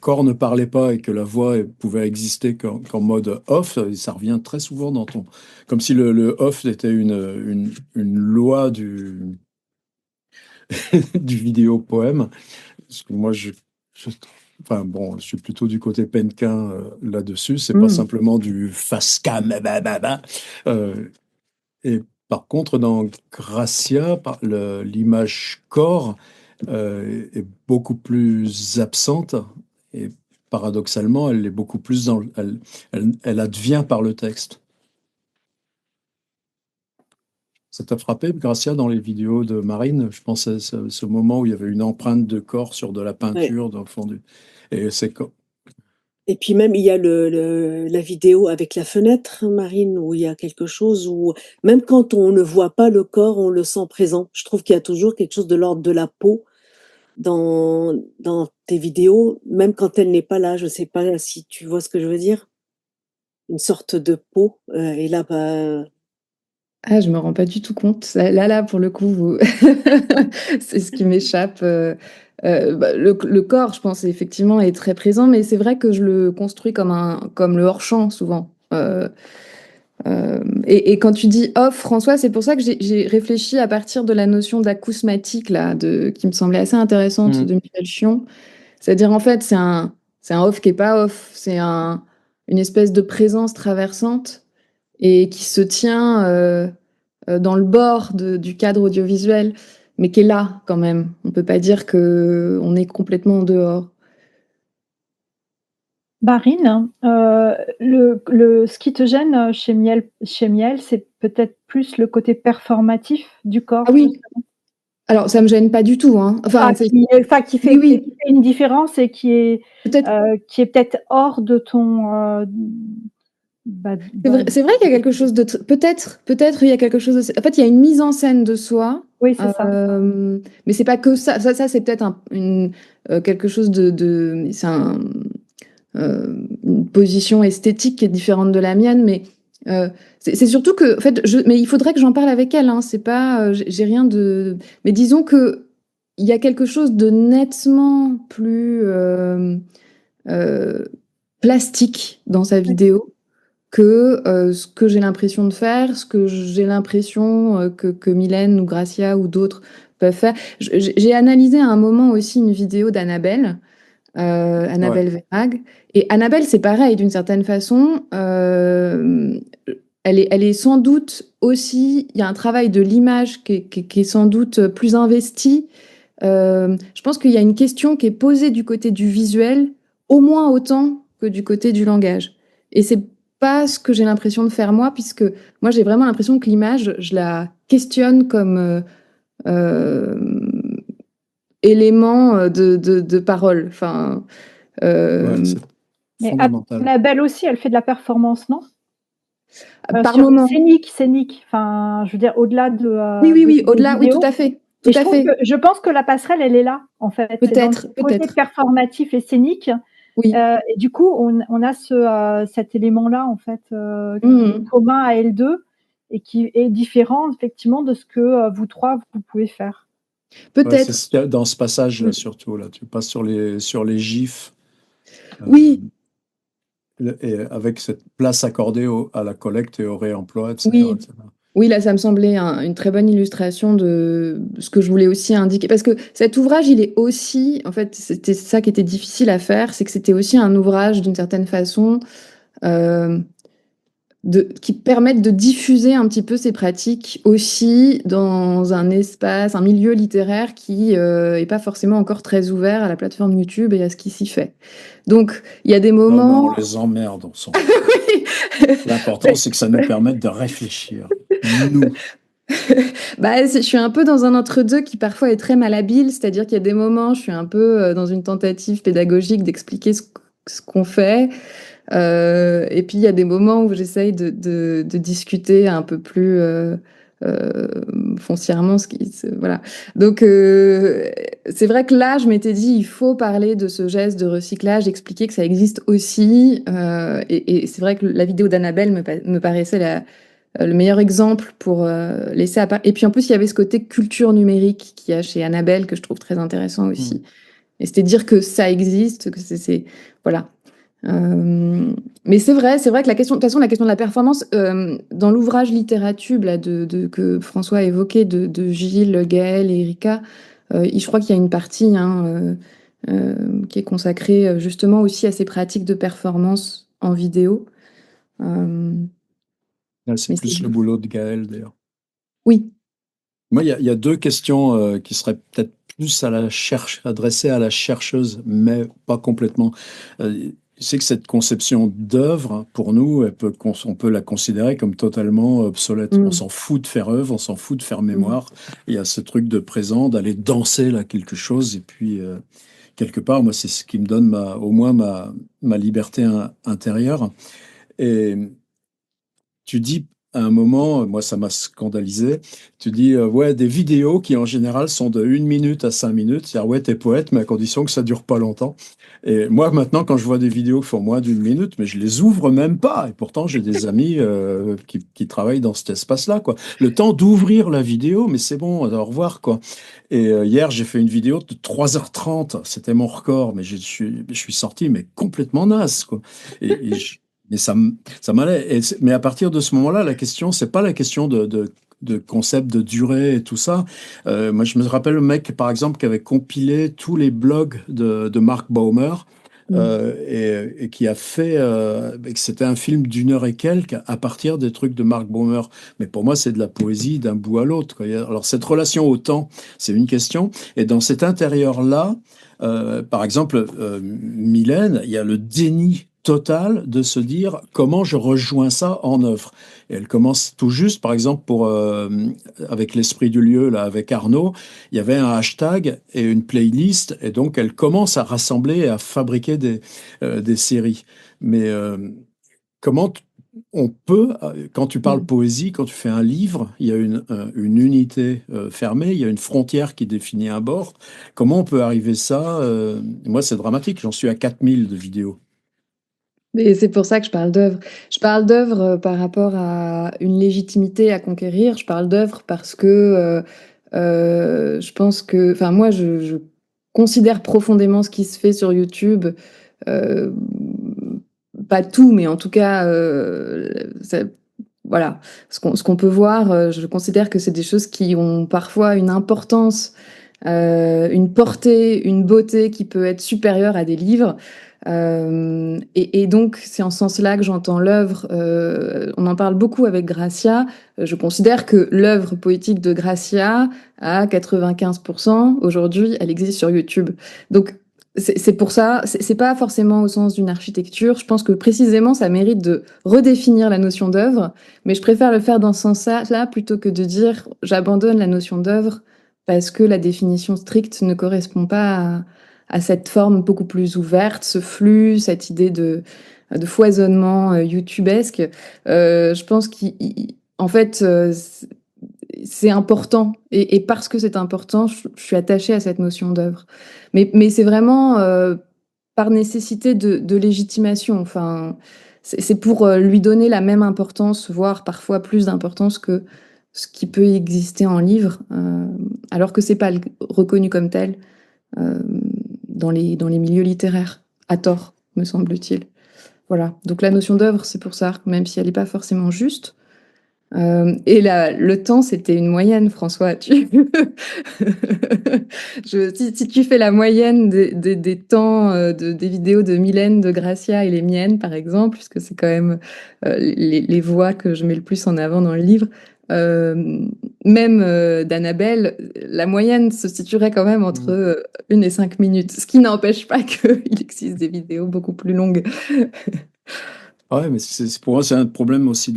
corps ne parlait pas et que la voix pouvait exister qu'en mode off. Et ça revient très souvent dans ton. Comme si le off était une loi du vidéo-poème. Parce que moi, enfin bon, je suis plutôt du côté Penquin là-dessus. C'est pas simplement du face cam, blablabla. Et par contre, dans Gracia, l'image corps est beaucoup plus absente et paradoxalement, elle est beaucoup plus elle advient par le texte. Ça t'a frappé, Gracia, dans les vidéos de Marine? Je pense à ce moment où il y avait une empreinte de corps sur de la Ouais. peinture dans le fond Et c'est Et puis même, il y a la vidéo avec la fenêtre, Marine, où il y a quelque chose où, même quand on ne voit pas le corps, on le sent présent. Je trouve qu'il y a toujours quelque chose de l'ordre de la peau dans tes vidéos, même quand elle n'est pas là. Je sais pas si tu vois ce que je veux dire. Une sorte de peau. Et là, bah, Ah, je me rends pas du tout compte. Là, pour le coup, c'est ce qui m'échappe. Le corps, je pense, effectivement, est très présent, mais c'est vrai que je le construis comme le hors-champ, souvent. Et quand tu dis off, François, c'est pour ça que j'ai réfléchi à partir de la notion d'acousmatique, là, qui me semblait assez intéressante de Michel Chion. C'est-à-dire, en fait, c'est un off qui est pas off. C'est une espèce de présence traversante et qui se tient dans le bord du cadre audiovisuel, mais qui est là quand même. On peut pas dire que on est complètement en dehors. Marine, ce qui te gêne chez Miel, c'est peut-être plus le côté performatif du corps. Ah oui. Alors ça me gêne pas du tout, hein. Enfin, qui fait une différence et qui est peut-être hors de ton. C'est vrai qu'il y a quelque chose de peut-être il y a quelque chose de. En fait, il y a une mise en scène de soi. Oui, c'est ça. Mais c'est pas que ça. Ça c'est peut-être quelque chose de c'est une position esthétique qui est différente de la mienne, mais c'est surtout que, en fait, mais il faudrait que j'en parle avec elle. Hein, c'est pas, j'ai rien de. Mais disons que il y a quelque chose de nettement plus plastique dans sa vidéo que ce que j'ai l'impression de faire, ce que j'ai l'impression que Mylène ou Gracia ou d'autres peuvent faire. J'ai analysé à un moment aussi une vidéo d'Annabelle. Annabelle Verhaeghe. Et Annabelle, c'est pareil, d'une certaine façon. Elle est sans doute aussi. Il y a un travail de l'image qui est sans doute plus investi. Je pense qu'il y a une question qui est posée du côté du visuel, au moins autant que du côté du langage. Et c'est pas ce que j'ai l'impression de faire moi, puisque moi j'ai vraiment l'impression que l'image, je la questionne comme élément de parole. Enfin, c'est Mais fondamental. Annabelle aussi, elle fait de la performance, non? Par Sur moment. scénique. Enfin, je veux dire, au-delà de Oui, des au-delà, oui, tout vidéos. à fait. Et Tout à fait. je pense que la passerelle, elle est là, en fait. C'est dans le côté Peut-être. performatif et scénique. Oui. Et du coup, on a cet élément-là, en fait, qui est commun à L2 et qui est différent, effectivement, de ce que vous trois, vous pouvez faire. Peut-être. C'est dans ce passage-là, surtout. Là, tu passes sur les gifs. Oui. Et avec cette place accordée à la collecte et au réemploi, etc. Oui. etc. Oui, là, ça me semblait une très bonne illustration de ce que je voulais aussi indiquer. Parce que cet ouvrage, il est aussi, en fait, c'était ça qui était difficile à faire, c'est que c'était aussi un ouvrage, d'une certaine façon, qui permettent de diffuser un petit peu ces pratiques aussi dans un espace, un milieu littéraire qui est pas forcément encore très ouvert à la plateforme YouTube et à ce qui s'y fait. Donc, il y a des moments... Non, on les emmerde, on s'en fout. L'important, c'est que ça nous permette de réfléchir. Nous. Je suis un peu dans un entre-deux qui parfois est très malhabile, c'est-à-dire qu'il y a des moments, je suis un peu dans une tentative pédagogique d'expliquer ce qu'on fait. Et puis il y a des moments où j'essaye de discuter un peu plus foncièrement voilà. Donc c'est vrai que là je m'étais dit il faut parler de ce geste de recyclage, expliquer que ça existe aussi. Et c'est vrai que la vidéo d'Annabelle me paraissait le meilleur exemple pour laisser à part. Et puis en plus il y avait ce côté culture numérique qu'il y a chez Annabelle que je trouve très intéressant aussi. Et c'était dire que ça existe, que c'est voilà. Mais c'est vrai que la question de la performance, dans l'ouvrage Littératube là, que François a évoqué de Gilles, Gaël et Erika, je crois qu'il y a une partie qui est consacrée justement aussi à ces pratiques de performance en vidéo. C'est plus le boulot de Gaël, d'ailleurs. Oui. Moi, il y a deux questions qui seraient peut-être plus adressées à la chercheuse, mais pas complètement. C'est que cette conception d'œuvre, pour nous, on peut la considérer comme totalement obsolète. On s'en fout de faire œuvre, on s'en fout de faire mémoire. Il y a ce truc de présent, d'aller danser là quelque chose, et puis quelque part, moi, c'est ce qui me donne au moins ma liberté intérieure. Et tu dis à un moment, moi ça m'a scandalisé, tu dis ouais, des vidéos qui en général sont de 1 minute à 5 minutes, c'est-à-dire ouais, t'es poète, mais à condition que ça dure pas longtemps. Et moi maintenant, quand je vois des vidéos qui font moins d'1 minute, mais je les ouvre même pas. Et pourtant, j'ai des amis qui travaillent dans cet espace-là, quoi. Le temps d'ouvrir la vidéo, mais c'est bon, au revoir, quoi. Et hier, j'ai fait une vidéo de 3h30, c'était mon record, mais je suis sorti, mais complètement naze, quoi. Et mais ça m'allait. Mais à partir de ce moment-là, la question, c'est pas la question de concept de durée et tout ça. Moi, je me rappelle le mec, par exemple, qui avait compilé tous les blogs de Mark Baumer et qui a fait, que c'était un film d'1 heure et quelques à partir des trucs de Mark Baumer. Mais pour moi, c'est de la poésie d'un bout à l'autre, quoi. Alors, cette relation au temps, c'est une question. Et dans cet intérieur-là, par exemple, Mylène, il y a le déni total de se dire comment je rejoins ça en œuvre. Et elle commence tout juste, par exemple, avec l'esprit du lieu, là, avec Arnaud, il y avait un hashtag et une playlist, et donc elle commence à rassembler et à fabriquer des séries. Mais comment on peut, quand tu parles poésie, quand tu fais un livre, il y a une unité fermée, il y a une frontière qui définit un bord. Comment on peut arriver ça moi, c'est dramatique, j'en suis à 4000 de vidéos. Mais c'est pour ça que je parle d'œuvre. Je parle d'œuvre par rapport à une légitimité à conquérir. Je parle d'œuvre parce que je pense que, enfin moi, je considère profondément ce qui se fait sur YouTube. Pas tout, mais en tout cas, voilà, ce qu'on peut voir. Je considère que c'est des choses qui ont parfois une importance, une portée, une beauté qui peut être supérieure à des livres. Et donc, c'est en ce sens-là que j'entends l'œuvre. On en parle beaucoup avec Gracia. Je considère que l'œuvre poétique de Gracia, à 95%, aujourd'hui, elle existe sur YouTube. Donc, C'est pour ça, c'est pas forcément au sens d'une architecture. Je pense que précisément, ça mérite de redéfinir la notion d'œuvre, mais je préfère le faire dans ce sens-là plutôt que de dire j'abandonne la notion d'œuvre parce que la définition stricte ne correspond pas à cette forme beaucoup plus ouverte, ce flux, cette idée de foisonnement youtubesque. Je pense qu'en fait, c'est important. Et parce que c'est important, je suis attachée à cette notion d'œuvre. Mais c'est vraiment par nécessité de légitimation. Enfin, c'est pour lui donner la même importance, voire parfois plus d'importance que ce qui peut exister en livre, alors que c'est pas reconnu comme tel euh, dans les milieux littéraires, à tort, me semble-t-il. Voilà. Donc la notion d'œuvre, c'est pour ça, même si elle n'est pas forcément juste. Et le temps, c'était une moyenne, François. Si tu fais la moyenne des temps des vidéos de Mylène, de Gracia et les miennes, par exemple, puisque c'est quand même les voix que je mets le plus en avant dans le livre, même d'Annabelle, la moyenne se situerait quand même entre 1 et 5 minutes, ce qui n'empêche pas qu'il existe des vidéos beaucoup plus longues. Ouais, mais pour moi, c'est un problème aussi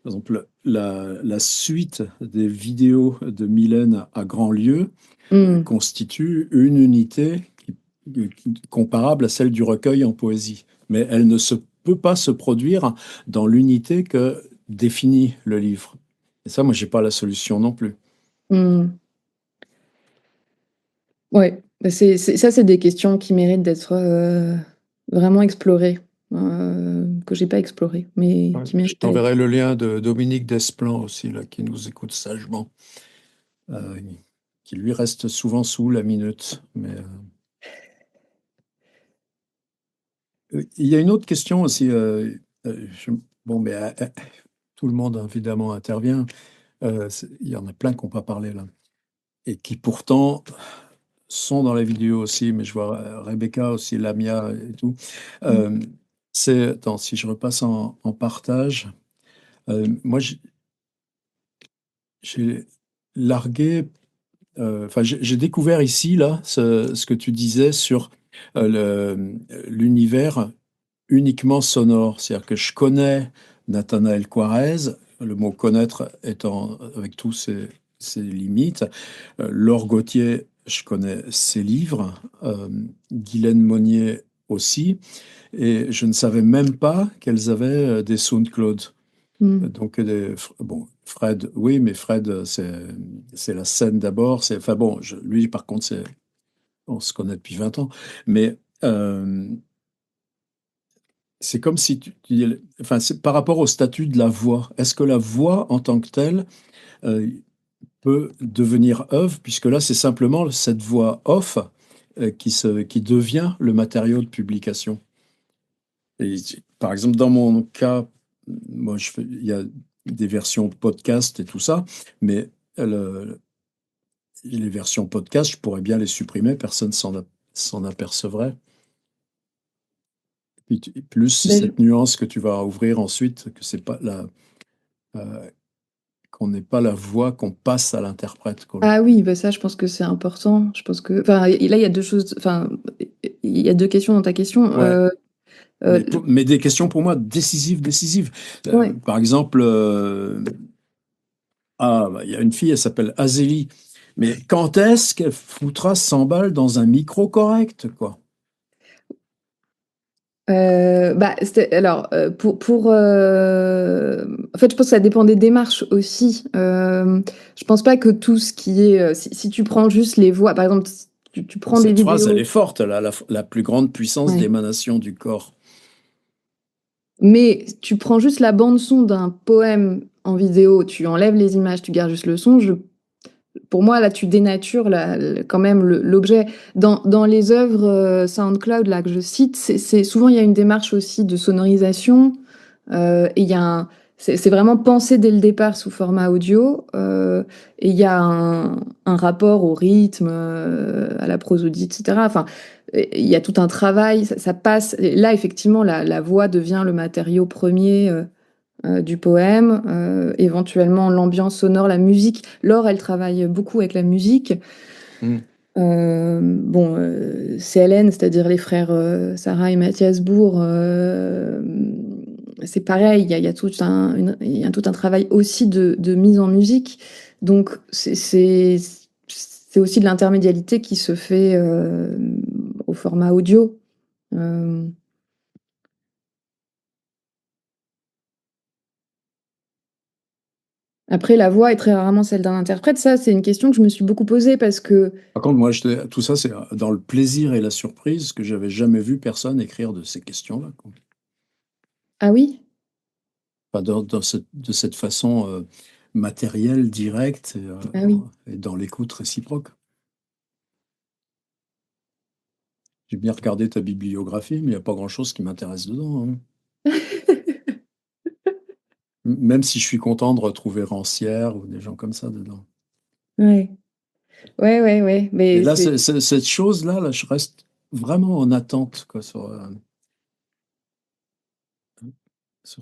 par exemple, la suite des vidéos de Mylène à Grandlieu constitue une unité comparable à celle du recueil en poésie. Mais elle ne peut pas se produire dans l'unité que définit le livre. Et ça, moi, j'ai pas la solution non plus. Ouais, ça, c'est des questions qui méritent d'être vraiment explorées, que j'ai pas explorées, mais Ouais, qui je méritent. t'enverrai le lien de Dominique Desplan aussi, là, qui nous écoute sagement, qui lui reste souvent sous la minute. Mais il y a une autre question aussi. Bon, mais tout le monde évidemment intervient. Il y en a plein qui n'ont pas parlé là, et qui pourtant sont dans la vidéo aussi. Mais je vois Rebecca aussi, Lamia et tout. Attends, si je repasse en partage, moi j'ai largué. Enfin, j'ai découvert ici là ce que tu disais sur l'univers uniquement sonore. C'est-à-dire que je connais Nathanaël Quarez, le mot connaître étant avec tous ses limites. Laure Gauthier, je connais ses livres. Guylaine Monnier aussi. Et je ne savais même pas qu'elles avaient des SoundCloud. Donc, bon, Fred, oui, mais Fred, c'est la scène d'abord. Enfin bon, lui, par contre, on se connaît depuis 20 ans. Mais c'est comme si enfin, c'est par rapport au statut de la voix. Est-ce que la voix en tant que telle peut devenir œuvre, puisque là, c'est simplement cette voix off qui devient le matériau de publication. Et, par exemple, dans mon cas, moi, il y a des versions podcast et tout ça, mais les versions podcast, je pourrais bien les supprimer, personne s'en apercevrait. Plus cette nuance que tu vas ouvrir ensuite, que c'est pas qu'on n'est pas la voix qu'on passe à l'interprète. Ah oui, bah ça, je pense que c'est important. Je pense que, enfin, là, il y a deux choses. Enfin, il y a deux questions dans ta question. Ouais. Mais des questions pour moi décisives. Ouais. Par exemple, il y a une fille, elle s'appelle Azélie. Mais quand est-ce qu'elle foutra 100 balles dans un micro correct, quoi? Alors, en fait, je pense que ça dépend des démarches aussi. Je pense pas que tout ce qui est, si tu prends juste les voix, par exemple, tu prends des Cette vidéos. phrase, elle est forte, la plus grande puissance d'émanation du corps. Mais tu prends juste la bande son d'un poème en vidéo, tu enlèves les images, tu gardes juste le son. Pour moi, là, tu dénatures quand même l'objet. Dans les œuvres SoundCloud là, que je cite, souvent il y a une démarche aussi de sonorisation. Et il y a c'est vraiment pensé dès le départ sous format audio. Et il y a un rapport au rythme, à la prosodie, etc. Enfin, il y a tout un travail. Ça passe. Et là, effectivement, la voix devient le matériau premier. Du poème, éventuellement l'ambiance sonore, la musique. Laure, elle travaille beaucoup avec la musique. CLN, c'est-à-dire les frères Sarah et Mathias Bourg, c'est pareil, il y a tout un travail aussi de mise en musique. Donc, c'est aussi de l'intermédialité qui se fait au format audio. Après, la voix est très rarement celle d'un interprète. Ça, c'est une question que je me suis beaucoup posée parce que... Par contre, moi, tout ça, c'est dans le plaisir et la surprise que j'avais jamais vu personne écrire de ces questions-là, quoi. Ah oui? Pas de cette façon matérielle, directe, Ah oui. et dans l'écoute réciproque. J'ai bien regardé ta bibliographie, mais il n'y a pas grand-chose qui m'intéresse dedans, hein. Même si je suis content de retrouver Rancière ou des gens comme ça dedans. Ouais. Ouais. Et Mais là, cette chose-là, là, je reste vraiment en attente, quoi, sur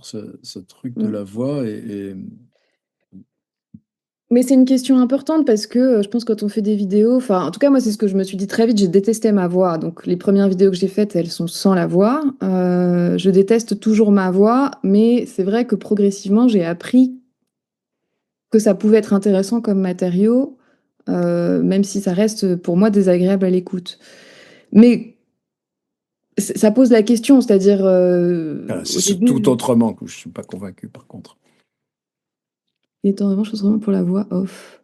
ce truc de la voix. Mais c'est une question importante parce que je pense quand on fait des vidéos, enfin, en tout cas, moi, c'est ce que je me suis dit très vite, j'ai détesté ma voix. Donc, les premières vidéos que j'ai faites, elles sont sans la voix. Je déteste toujours ma voix, mais c'est vrai que progressivement, j'ai appris que ça pouvait être intéressant comme matériau, même si ça reste pour moi désagréable à l'écoute. Mais ça pose la question, c'est-à-dire au C'est début, tout autrement que je ne suis pas convaincu, par contre. étant vraiment chose vraiment pour la voix off.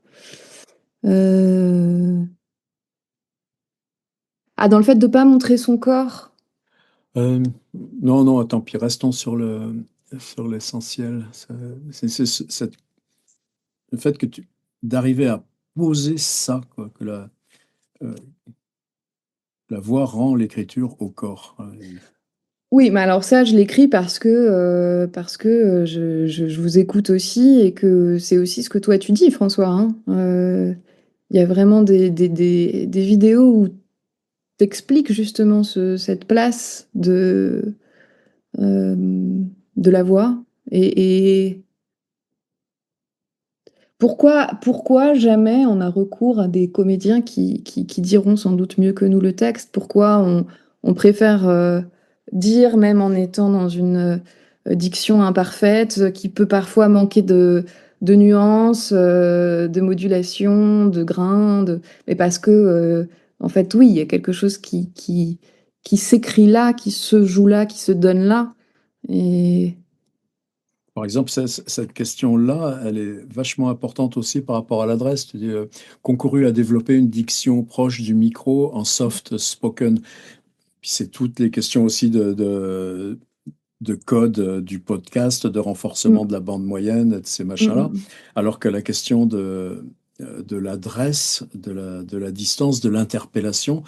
Ah, dans le fait de ne pas montrer son corps. Non, tant pis, restons sur l'essentiel. C'est le fait d'arriver à poser ça, quoi, que la voix rend l'écriture au corps. Oui, mais alors ça, je l'écris parce que je vous écoute aussi et que c'est aussi ce que toi tu dis, François, hein. Il y a vraiment des vidéos où tu expliques justement cette place de la voix et pourquoi jamais on a recours à des comédiens qui diront sans doute mieux que nous le texte? Pourquoi on préfère dire, même en étant dans une diction imparfaite, qui peut parfois manquer de nuances, de modulation, de grains, mais parce que, en fait, oui, il y a quelque chose qui s'écrit là, qui se joue là, qui se donne là. Et Par exemple, cette question-là, elle est vachement importante aussi par rapport à l'adresse. Tu dis, concouru à développer une diction proche du micro en soft spoken. Puis c'est toutes les questions aussi de code du podcast, de renforcement de la bande moyenne, de ces machins-là. Alors que la question de l'adresse, de la distance, de l'interpellation,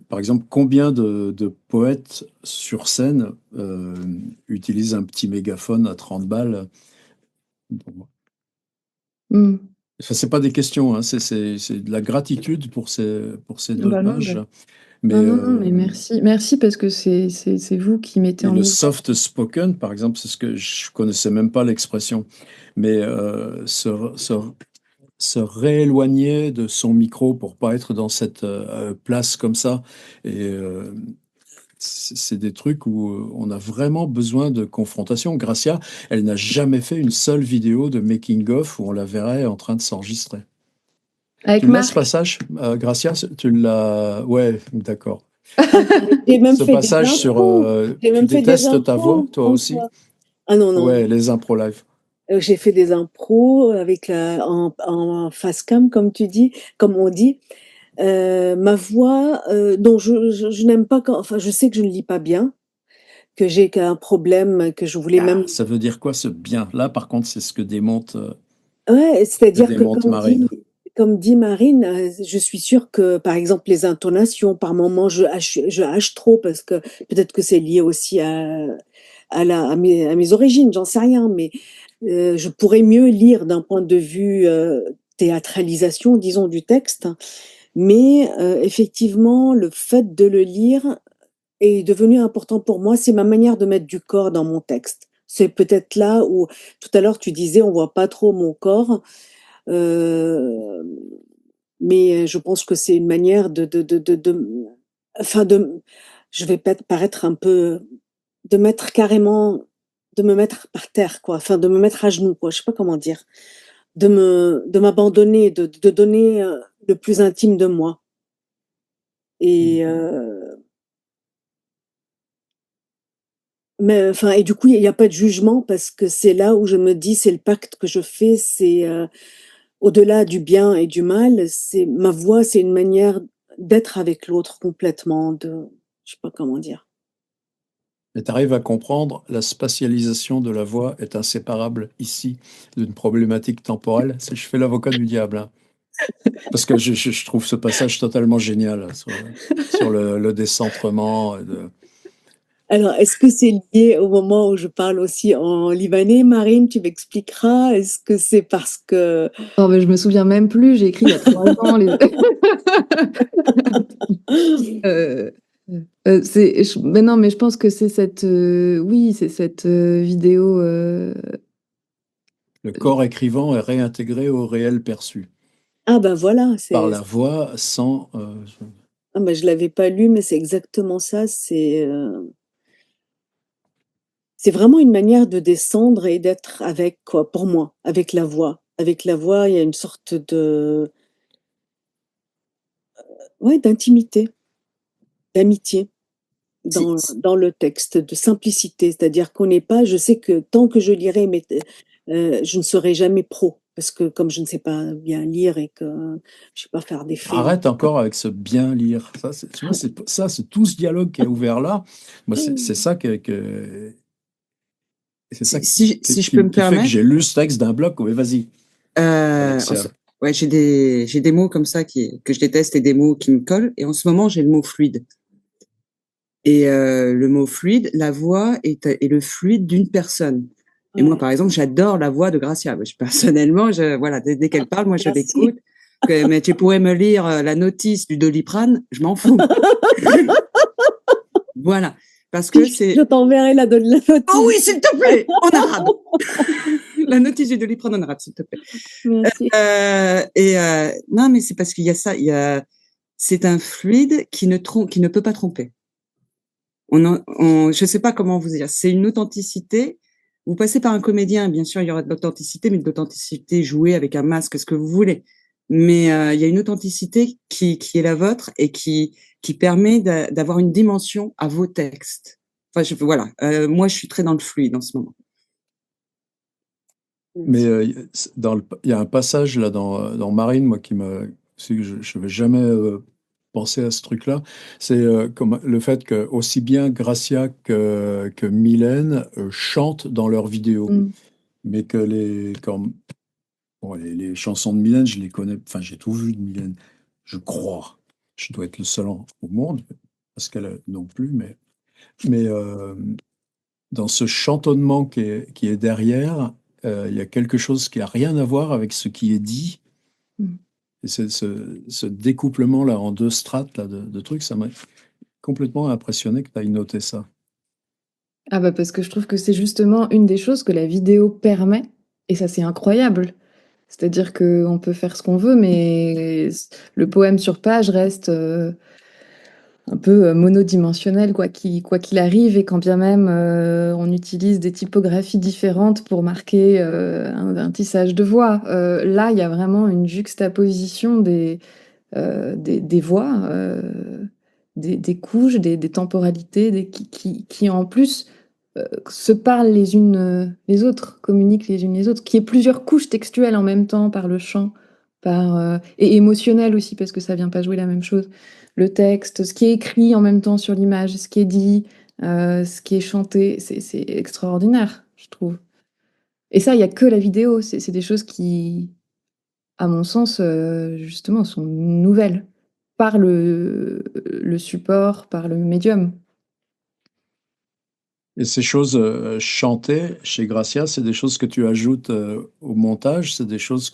par exemple, combien de poètes sur scène utilisent un petit mégaphone à 30 balles? Enfin, c'est pas des questions, hein, c'est de la gratitude pour ces deux Bah non, pages. bah. Mais, Non, mais merci parce que c'est vous qui mettez et en le lumière. soft spoken, par exemple, c'est ce que je connaissais même pas l'expression, mais se rééloigner de son micro pour pas être dans cette place comme ça. Et c'est des trucs où on a vraiment besoin de confrontation. Gracia, elle n'a jamais fait une seule vidéo de making-of où on la verrait en train de s'enregistrer. Avec Tu l'as ce Marc. passage, Gracia? Tu l'as? Ouais, d'accord. J'ai même Ce fait des passage sur impros. J'ai tu même fait des détestes ta voix, impros, toi aussi? François. Ah non, non. Ouais, les impro live. J'ai fait des impros avec en face cam, comme tu dis, comme on dit. Ma voix, dont je n'aime pas enfin, je sais que je ne lis pas bien, que j'ai un problème, que je voulais même. Ça veut dire quoi ce bien? Là, par contre, c'est ce que démonte, Ouais, c'est-à-dire que Marine. comme dit Marine, je suis sûre que, par exemple, les intonations, par moments, je hache trop parce que peut-être que c'est lié aussi à mes origines, j'en sais rien, mais je pourrais mieux lire d'un point de vue théâtralisation, disons, du texte. Mais effectivement, le fait de le lire est devenu important pour moi. C'est ma manière de mettre du corps dans mon texte. C'est peut-être là où, tout à l'heure, tu disais, on voit pas trop mon corps. Euh, mais je pense que c'est une manière enfin je vais peut-être paraître un peu, de mettre carrément, de me mettre par terre, quoi, enfin de me mettre à genoux, quoi, je sais pas comment dire, de m'abandonner, de donner le plus intime de moi. Et mais enfin, et du coup, il n'y a pas de jugement parce que c'est là où je me dis, c'est le pacte que je fais, c'est au-delà du bien et du mal, c'est ma voix, c'est une manière d'être avec l'autre complètement, je sais pas comment dire. Et tu arrives à comprendre, la spatialisation de la voix est inséparable ici d'une problématique temporelle. Je fais l'avocat du diable, hein. Parce que je trouve ce passage totalement génial sur le décentrement. Alors, est-ce que c'est lié au moment où je parle aussi en libanais, Marine? Tu m'expliqueras. Est-ce que c'est parce que... Oh, mais je me souviens même plus, j'ai écrit il y a 3 ans. Mais non, mais je pense que c'est oui, c'est cette vidéo. Le corps écrivant est réintégré au réel perçu Ah ben voilà, par la voix sans... Ah ben, je l'avais pas lu, mais c'est exactement ça. C'est vraiment une manière de descendre et d'être avec, quoi, pour moi, avec la voix. Avec la voix, il y a une sorte ouais, d'intimité, d'amitié dans le texte, de simplicité. C'est-à-dire qu'on n'est pas, je sais que tant que je lirai, mais je ne serai jamais pro. Parce que comme je ne sais pas bien lire et que je ne sais pas faire des faits. Arrête encore avec ce bien lire. Tu vois, c'est tout ce dialogue qui est ouvert là. Moi, c'est ça c'est ça Si je qui peux me fait que permettre, j'ai lu ce texte d'un bloc. Mais vas-y, Alexia. ouais, j'ai des mots comme ça que je déteste et des mots qui me collent. Et en ce moment, j'ai le mot fluide. Et le mot fluide, la voix est le fluide d'une personne. Et moi, par exemple, j'adore la voix de Gracia. Personnellement, voilà, dès qu'elle parle, moi, je l'écoute. Mais tu pourrais me lire la notice du Doliprane, je m'en fous. Voilà. Parce que c'est... Je t'enverrai la notice. Oh oui, s'il te plaît, en arabe. La notice du Doliprane en arabe, s'il te plaît. Merci. Non, mais c'est parce qu'il y a ça. C'est un fluide qui ne peut pas tromper. Je sais pas comment vous dire. C'est une authenticité. Vous passez par un comédien, bien sûr, il y aura de l'authenticité, mais de l'authenticité jouée avec un masque, ce que vous voulez. Mais il y a une authenticité qui est la vôtre et qui permet d'avoir une dimension à vos textes. Enfin, voilà. Moi, je suis très dans le fluide en ce moment. Mais il y a un passage là dans Marine, moi, je ne vais jamais penser à ce truc-là. C'est comme le fait que aussi bien Gracia que Mylène chantent dans leurs vidéos, mais que les chansons de Mylène, je les connais. Enfin, j'ai tout vu de Mylène, je crois. Je dois être le seul au monde, parce qu'elle non plus, mais dans ce chantonnement qui est derrière, il y a quelque chose qui n'a rien à voir avec ce qui est dit. Et ce découplement-là en 2 strates là, de trucs, ça m'a complètement impressionné que tu ailles noter ça. Ah bah parce que je trouve que c'est justement une des choses que la vidéo permet, et ça c'est incroyable. C'est-à-dire qu'on peut faire ce qu'on veut, mais le poème sur page reste un peu monodimensionnel, quoi qu'il arrive, et quand bien même on utilise des typographies différentes pour marquer un tissage de voix. Là, il y a vraiment une juxtaposition des voix, des couches, des temporalités, qui en plus se parlent les unes les autres, communiquent les unes les autres, qui est plusieurs couches textuelles en même temps par le chant, et émotionnelles aussi, parce que ça vient pas jouer la même chose. Le texte, ce qui est écrit en même temps sur l'image, ce qui est dit, ce qui est chanté, c'est extraordinaire, je trouve. Et ça, il y a que la vidéo, c'est des choses qui, à mon sens, justement, sont nouvelles par le support, par le médium. Et ces choses chantées chez Gracia, c'est des choses que tu ajoutes au montage, c'est des choses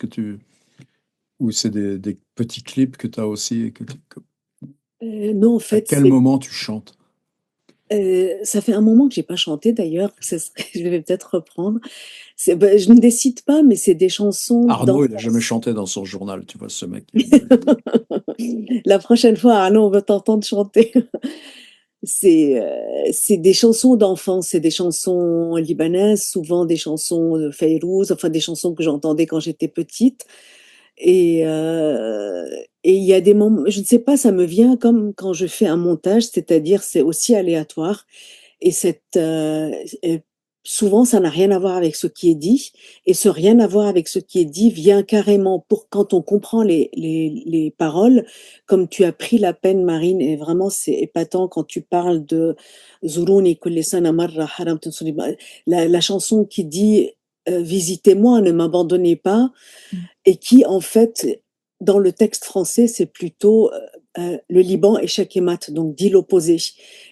ou c'est des petits clips que tu as aussi. Non, en fait, à quel moment tu chantes? Ça fait un moment que j'ai pas chanté d'ailleurs, je vais peut-être reprendre. Je ne décide pas, mais c'est des chansons Arnaud, il n'a jamais d'enfance. chanté dans son journal, tu vois, ce mec. La prochaine fois, Arnaud, on va t'entendre chanter. C'est des chansons d'enfance, c'est des chansons libanaises, souvent des chansons de Fayrouz, enfin des chansons que j'entendais quand j'étais petite. Et et il y a des moments, je ne sais pas, ça me vient comme quand je fais un montage, c'est-à-dire c'est aussi aléatoire. Et et souvent, ça n'a rien à voir avec ce qui est dit. Et ce rien à voir avec ce qui est dit vient carrément pour quand on comprend les paroles, comme tu as pris la peine, Marine, et vraiment, c'est épatant quand tu parles de Zuruni kulli sana marra haram tansuri la chanson qui dit visitez-moi, ne m'abandonnez pas, et qui, en fait, dans le texte français, c'est plutôt le Liban et Shakemat, donc dit l'opposé.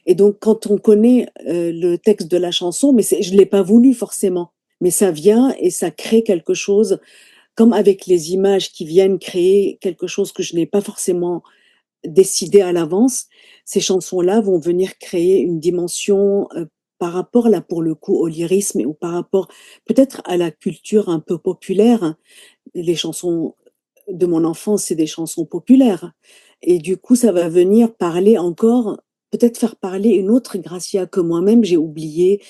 Et donc, quand on connaît le texte de la chanson, mais je ne l'ai pas voulu forcément, mais ça vient et ça crée quelque chose, comme avec les images qui viennent créer quelque chose que je n'ai pas forcément décidé à l'avance, ces chansons-là vont venir créer une dimension par rapport, là, pour le coup, au lyrisme ou par rapport peut-être à la culture un peu populaire. Les chansons de mon enfance, c'est des chansons populaires. Et du coup, ça va venir parler encore, peut-être faire parler une autre Gracia que moi-même j'ai oublié,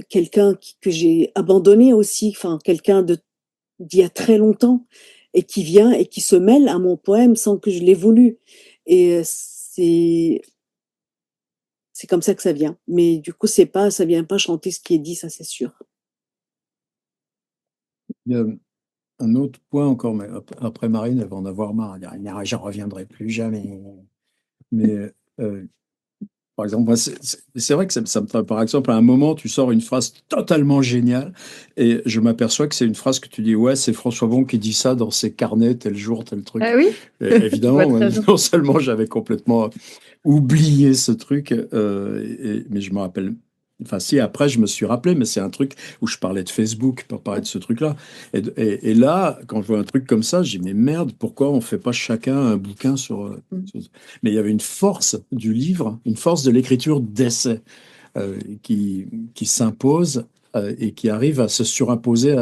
quelqu'un que j'ai abandonné aussi, enfin quelqu'un d'il y a très longtemps et qui vient et qui se mêle à mon poème sans que je l'ai voulu. Et c'est comme ça que ça vient. Mais du coup, ça vient pas chanter ce qui est dit, ça c'est sûr. Il y a un autre point encore, mais après Marine, elle va en avoir marre. Elle dira, j'en reviendrai plus jamais. Mais par exemple, moi, c'est vrai que ça me fait, par exemple, à un moment, tu sors une phrase totalement géniale et je m'aperçois que c'est une phrase que tu dis, ouais, c'est François Bon qui dit ça dans ses carnets, tel jour, tel truc. Ah oui? Et Je évidemment, vois très bien. non seulement j'avais complètement oublié ce truc, mais je me rappelle. Enfin, si, après, je me suis rappelé, mais c'est un truc où je parlais de Facebook, pour parler de ce truc-là. Et là, quand je vois un truc comme ça, je dis, mais merde, pourquoi on fait pas chacun un bouquin Mais il y avait une force du livre, une force de l'écriture d'essai qui s'impose et qui arrive à se surimposer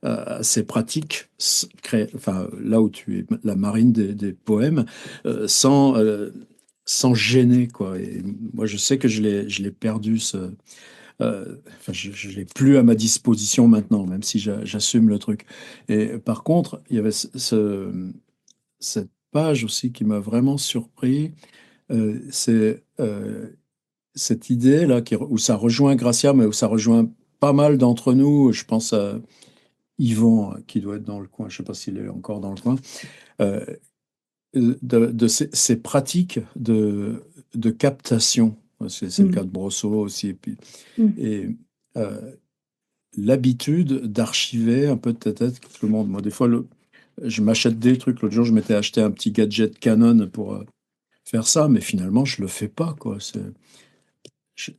à ces pratiques, enfin, là où tu es la marine des poèmes, sans gêner, quoi. Et moi, je sais que je l'ai perdu, enfin, je l'ai plus à ma disposition maintenant, même si j'assume le truc. Et par contre, il y avait cette page aussi qui m'a vraiment surpris. C'est cette idée là où ça rejoint Gracia, mais où ça rejoint pas mal d'entre nous. Je pense à Yvan qui doit être dans le coin. Je sais pas s'il est encore dans le coin. euh, de ces pratiques de captation. C'est le cas de Brosseau aussi. Et l'habitude d'archiver un peu de ta tête tout le monde. Moi, des fois, je m'achète des trucs. L'autre jour, je m'étais acheté un petit gadget Canon pour faire ça, mais finalement, je le fais pas, quoi.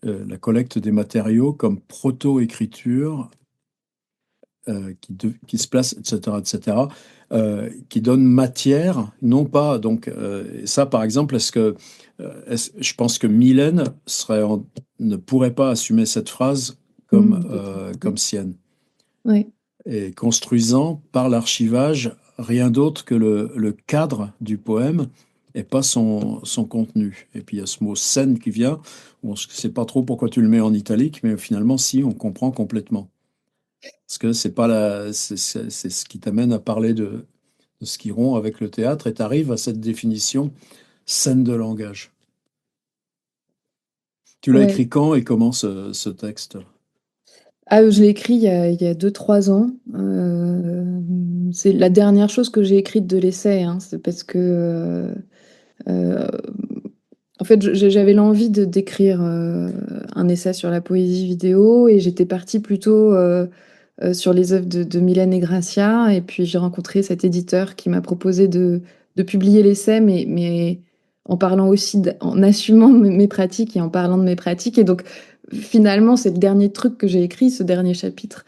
La collecte des matériaux comme proto-écriture qui se place, etc., etc., qui donne matière, non pas. Donc, ça, par exemple, je pense que Mylène ne pourrait pas assumer cette phrase comme sienne. Oui. Et construisant par l'archivage rien d'autre que le cadre du poème et pas son contenu. Et puis il y a ce mot scène qui vient. On ne sait pas trop pourquoi tu le mets en italique, mais finalement, si, on comprend complètement. Parce que c'est ce qui t'amène à parler de ce qui rompt avec le théâtre et tu arrives à cette définition scène de langage. Tu l'as écrit quand et comment ce texte? Je l'ai écrit il y a 2-3 ans. C'est la dernière chose que j'ai écrite de l'essai, hein. C'est parce que en fait, j'avais l'envie d'écrire un essai sur la poésie vidéo et j'étais partie plutôt sur les œuvres de Mylène et Gracia. Et puis j'ai rencontré cet éditeur qui m'a proposé de publier l'essai, mais en parlant aussi, en assumant mes pratiques et en parlant de mes pratiques. Et donc finalement, c'est le dernier truc que j'ai écrit, ce dernier chapitre.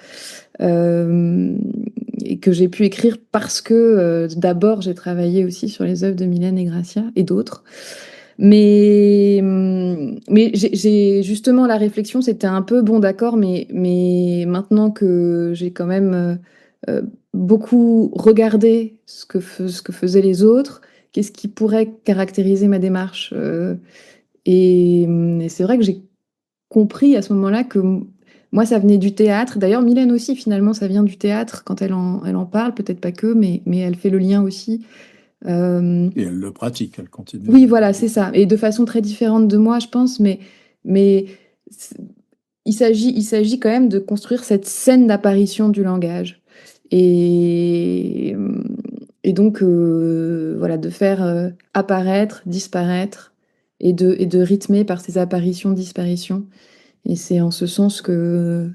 Et que j'ai pu écrire parce que d'abord j'ai travaillé aussi sur les œuvres de Mylène et Gracia et d'autres. Mais j'ai justement la réflexion, c'était un peu bon, d'accord, mais maintenant que j'ai quand même beaucoup regardé ce que faisaient les autres, qu'est-ce qui pourrait caractériser ma démarche et c'est vrai que j'ai compris à ce moment-là que moi, ça venait du théâtre. D'ailleurs, Mylène aussi, finalement, ça vient du théâtre quand elle en parle, peut-être pas que, mais elle fait le lien aussi. Et elle le pratique, elle continue. Oui, voilà, c'est ça. Et de façon très différente de moi, je pense, mais il s'agit quand même de construire cette scène d'apparition du langage. Et, et donc, voilà, de faire apparaître, disparaître, et de rythmer par ces apparitions, disparitions. Et c'est en ce sens que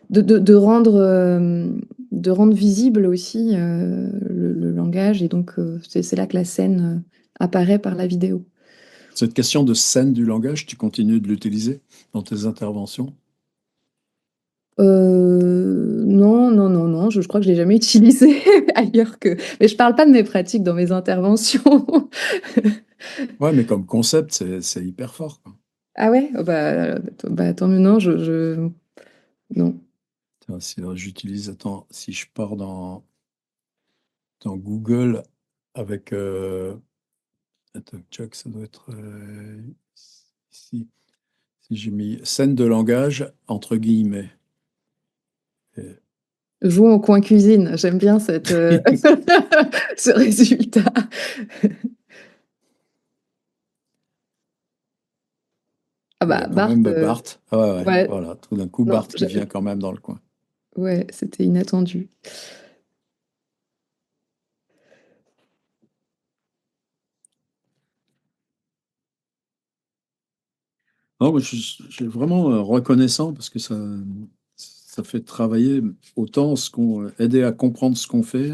de rendre visible aussi le langage. Et donc, c'est là que la scène apparaît par la vidéo. Cette question de scène du langage, tu continues de l'utiliser dans tes interventions? Non, je crois que je l'ai jamais utilisé ailleurs que. Mais je parle pas de mes pratiques dans mes interventions. Ouais, mais comme concept, c'est hyper fort, quoi. Ah ouais? Oh bah, tant mieux, non, non. Tiens, si j'utilise, attends, si je pars dans Google avec attends, Chuck, ça doit être ici. Si j'ai mis scène de langage entre guillemets. Jouons au coin cuisine, j'aime bien ce résultat. Ah Il y a bah, quand Bart, même Bart. Ah ouais, ouais, voilà, tout d'un coup, non, Bart qui vient quand même dans le coin. ouais, c'était inattendu. Non, mais je suis vraiment reconnaissant parce que ça fait travailler autant aider à comprendre ce qu'on fait,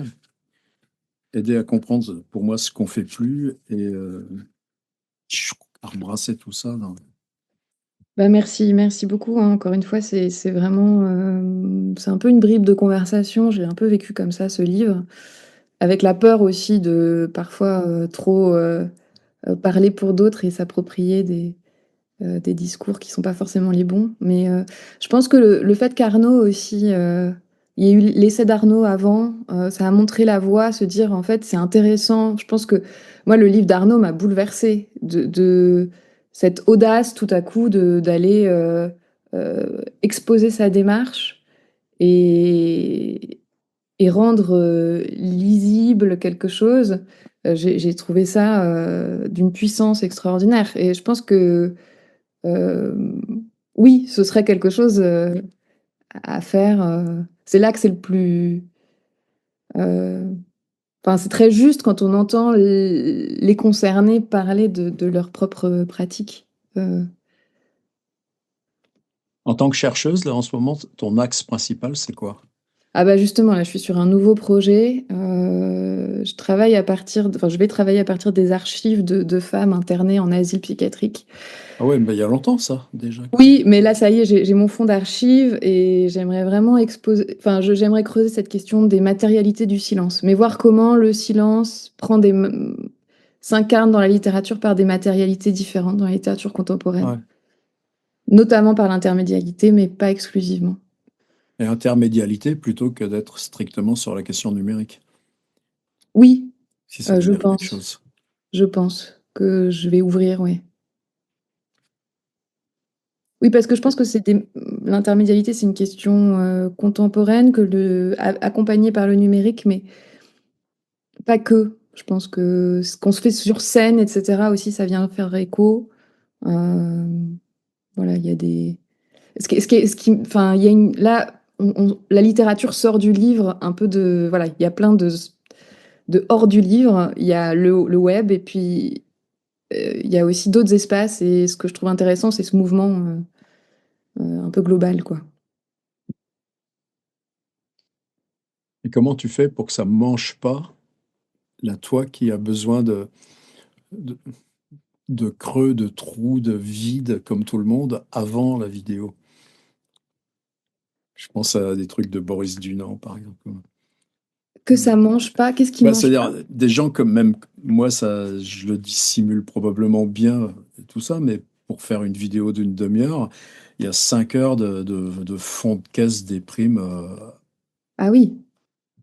aider à comprendre pour moi ce qu'on fait plus et à rebrasser tout ça. Bah merci beaucoup, hein. Encore une fois, c'est vraiment, c'est un peu une bribe de conversation. J'ai un peu vécu comme ça ce livre, avec la peur aussi de parfois trop parler pour d'autres et s'approprier des discours qui sont pas forcément les bons. Mais je pense que le fait qu'Arnaud aussi, il y ait eu l'essai d'Arnaud avant, ça a montré la voie, se dire en fait c'est intéressant. Je pense que moi le livre d'Arnaud m'a bouleversée de cette audace tout à coup d'aller exposer sa démarche et, et rendre lisible quelque chose. J'ai trouvé ça d'une puissance extraordinaire. Et je pense que euh, oui, ce serait quelque chose à faire. C'est là que c'est le plus. Enfin, c'est très juste quand on entend les concernés parler de leurs propres pratiques. En tant que chercheuse, là, en ce moment, ton axe principal, c'est quoi? Ah bah justement, là, je suis sur un nouveau projet. Je travaille enfin, je vais travailler à partir des archives de femmes internées en asile psychiatrique. Ah ouais, mais il y a longtemps, ça, déjà. Oui, mais là, ça y est, j'ai mon fonds d'archives et j'aimerais vraiment enfin, j'aimerais creuser cette question des matérialités du silence, mais voir comment le silence s'incarne dans la littérature par des matérialités différentes dans la littérature contemporaine, Ouais. notamment par l'intermédialité, mais pas exclusivement. Et intermédialité plutôt que d'être strictement sur la question numérique. Oui, Si ça veut je dire quelque pense. chose. Je pense que je vais ouvrir, oui. Oui, parce que je pense que l'intermédialité, c'est une question contemporaine, accompagnée par le numérique, mais pas que. Je pense que ce qu'on se fait sur scène, etc., aussi, ça vient faire écho. Euh, voilà, il y a des. Enfin, il y a là, la littérature sort du livre un peu de. Voilà, il y a plein de hors du livre. Il y a le web et puis il y a aussi d'autres espaces. Et ce que je trouve intéressant, c'est ce mouvement un peu global, quoi. Et comment tu fais pour que ça ne mange pas la toi qui a besoin de creux, de trous, de vide, comme tout le monde, avant la vidéo? Je pense à des trucs de Boris Dunant, par exemple. Que ça mange pas, qu'est-ce qui mange C'est-à-dire pas? des gens comme même moi, ça, je le dissimule probablement bien, tout ça, mais pour faire une vidéo d'une demi-heure, il y a 5 heures de fond de caisse des primes Ah oui,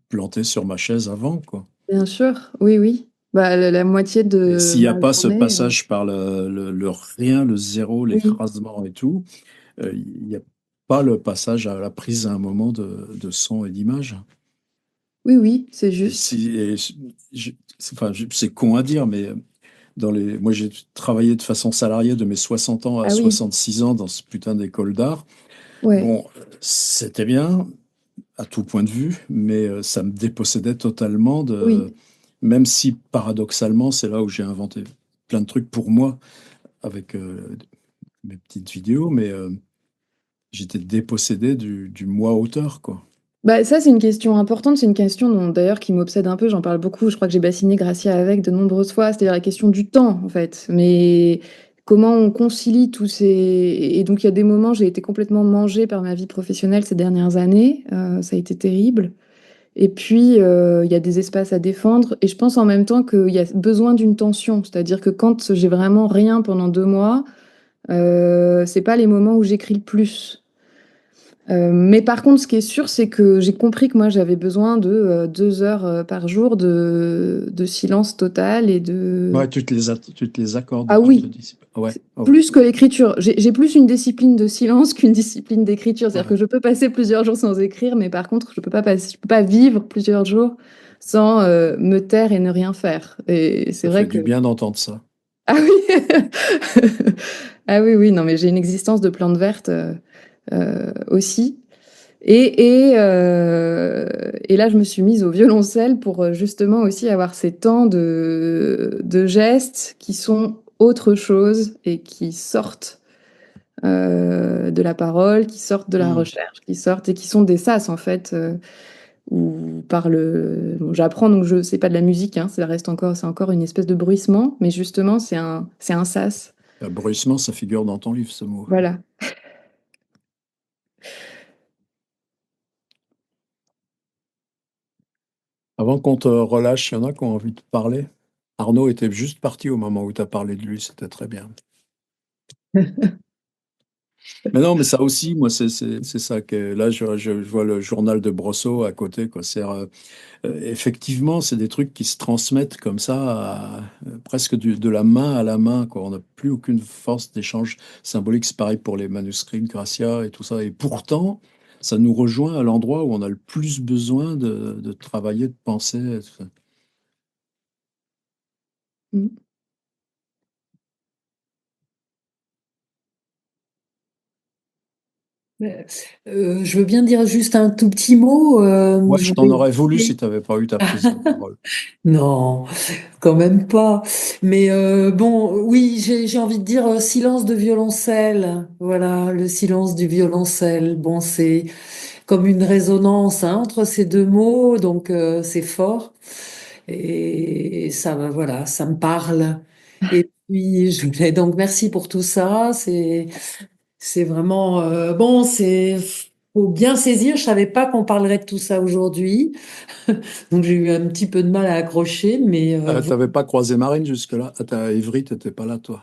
planté sur ma chaise avant, quoi. bien sûr, oui, oui. Bah, la moitié Et de s'il n'y a ma pas ce journée, passage par le rien, le zéro, oui. l'écrasement et tout, il n'y a pas le passage à la prise à un moment de son et d'image. Oui, oui, c'est Et juste. si, et c'est con à dire, mais moi j'ai travaillé de façon salariée de mes 60 ans à Ah oui, 66 ans dans ce putain d'école d'art. ouais, Bon, c'était bien à tout point de vue, mais ça me dépossédait totalement oui. même si paradoxalement, c'est là où j'ai inventé plein de trucs pour moi avec mes petites vidéos, mais j'étais dépossédé du moi auteur, quoi. Bah, ça, c'est une question importante. C'est une question d'ailleurs qui m'obsède un peu. J'en parle beaucoup. Je crois que j'ai bassiné Gracia avec de nombreuses fois. C'est-à-dire la question du temps, en fait. Mais comment on concilie tous ces... Et donc, il y a des moments, j'ai été complètement mangée par ma vie professionnelle ces dernières années. Ça a été terrible. Et puis, il y a des espaces à défendre. Et je pense en même temps qu'il y a besoin d'une tension. C'est-à-dire que quand j'ai vraiment rien pendant 2 mois, c'est pas les moments où j'écris le plus. Mais par contre, ce qui est sûr, c'est que j'ai compris que moi, j'avais besoin de 2 heures par jour de silence total et de... Ouais, tu te les accordes, Ah tu te oui, dis. Ouais, c'est oh, plus que l'écriture. J'ai plus une discipline de silence qu'une discipline d'écriture. C'est-à-dire ouais. que je peux passer plusieurs jours sans écrire, mais par contre, je peux pas vivre plusieurs jours sans me taire et ne rien faire. Et c'est Ça fait vrai du que... bien d'entendre ça. Ah oui! Ah oui, oui, non, mais j'ai une existence de plante verte aussi. Et là, je me suis mise au violoncelle pour justement aussi avoir ces temps de gestes qui sont autre chose et qui sortent de la parole, qui sortent de la Hmm. recherche, qui sortent et qui sont des sas en fait, où par le... bon, j'apprends donc je c'est pas de la musique, hein, c'est encore une espèce de bruissement, mais justement c'est un sas. Bruissement, ça figure dans ton livre, ce mot. Voilà. Avant qu'on te relâche, il y en a qui ont envie de parler. Arnaud était juste parti au moment où tu as parlé de lui, c'était très bien. Mais non, mais ça aussi, moi, c'est ça que là, je vois le journal de Brosseau à côté, quoi. Effectivement, c'est des trucs qui se transmettent comme ça, presque de la main à la main, quoi. On n'a plus aucune force d'échange symbolique. C'est pareil pour les manuscrits de Gracia et tout ça. Et pourtant, ça nous rejoint à l'endroit où on a le plus besoin de travailler, de penser. Mm. Je veux bien dire juste un tout petit mot. Ouais, Je je t'en voulais aurais voulu dire- si tu n'avais pas eu ta prise de parole. Non, quand même pas. Mais bon, oui, j'ai envie de dire silence de violoncelle. Voilà, le silence du violoncelle. Bon, c'est comme une résonance hein, entre ces deux mots, donc c'est fort. Et ça, voilà, ça me parle. Et puis, je voulais donc merci pour tout ça. C'est vraiment bon, c'est faut bien saisir. Je savais pas qu'on parlerait de tout ça aujourd'hui, donc j'ai eu un petit peu de mal à accrocher, mais T'avais pas croisé Marine jusque-là? Ah, à Évry, t'étais pas là, toi.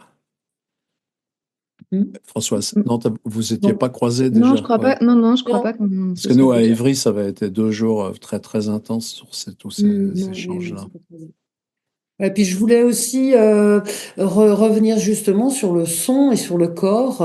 Françoise, Mm. non, vous étiez bon, pas croisés Non, je déjà. crois Ouais. pas. Non, non, je crois non, pas qu'on Parce se que soit nous, à déjà. Évry, ça avait été 2 jours très très intenses sur tous ces non, oui, non, échanges-là. c'est pas possible. Et puis je voulais aussi revenir justement sur le son et sur le corps,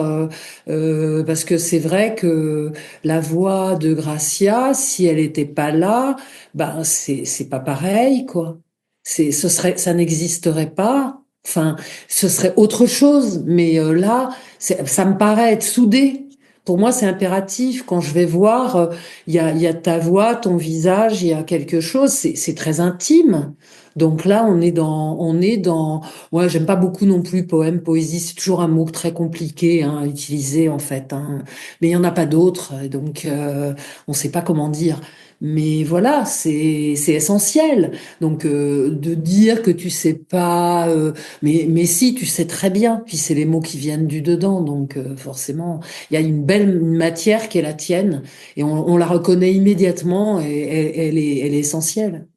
parce que c'est vrai que la voix de Gracia, si elle n'était pas là, ben c'est pas pareil quoi. Ça n'existerait pas. Enfin, ce serait autre chose. Mais là, ça me paraît être soudé. Pour moi, c'est impératif. Quand je vais voir, il y a ta voix, ton visage, il y a quelque chose. C'est très intime. Donc là, ouais, j'aime pas beaucoup non plus poème, poésie, c'est toujours un mot très compliqué à utiliser en fait, hein. Mais il y en a pas d'autres, donc on sait pas comment dire. Mais voilà, c'est essentiel. Donc de dire que tu sais pas, mais si tu sais très bien. Puis c'est les mots qui viennent du dedans, donc forcément, il y a une belle matière qui est la tienne et on la reconnaît immédiatement et elle est essentielle.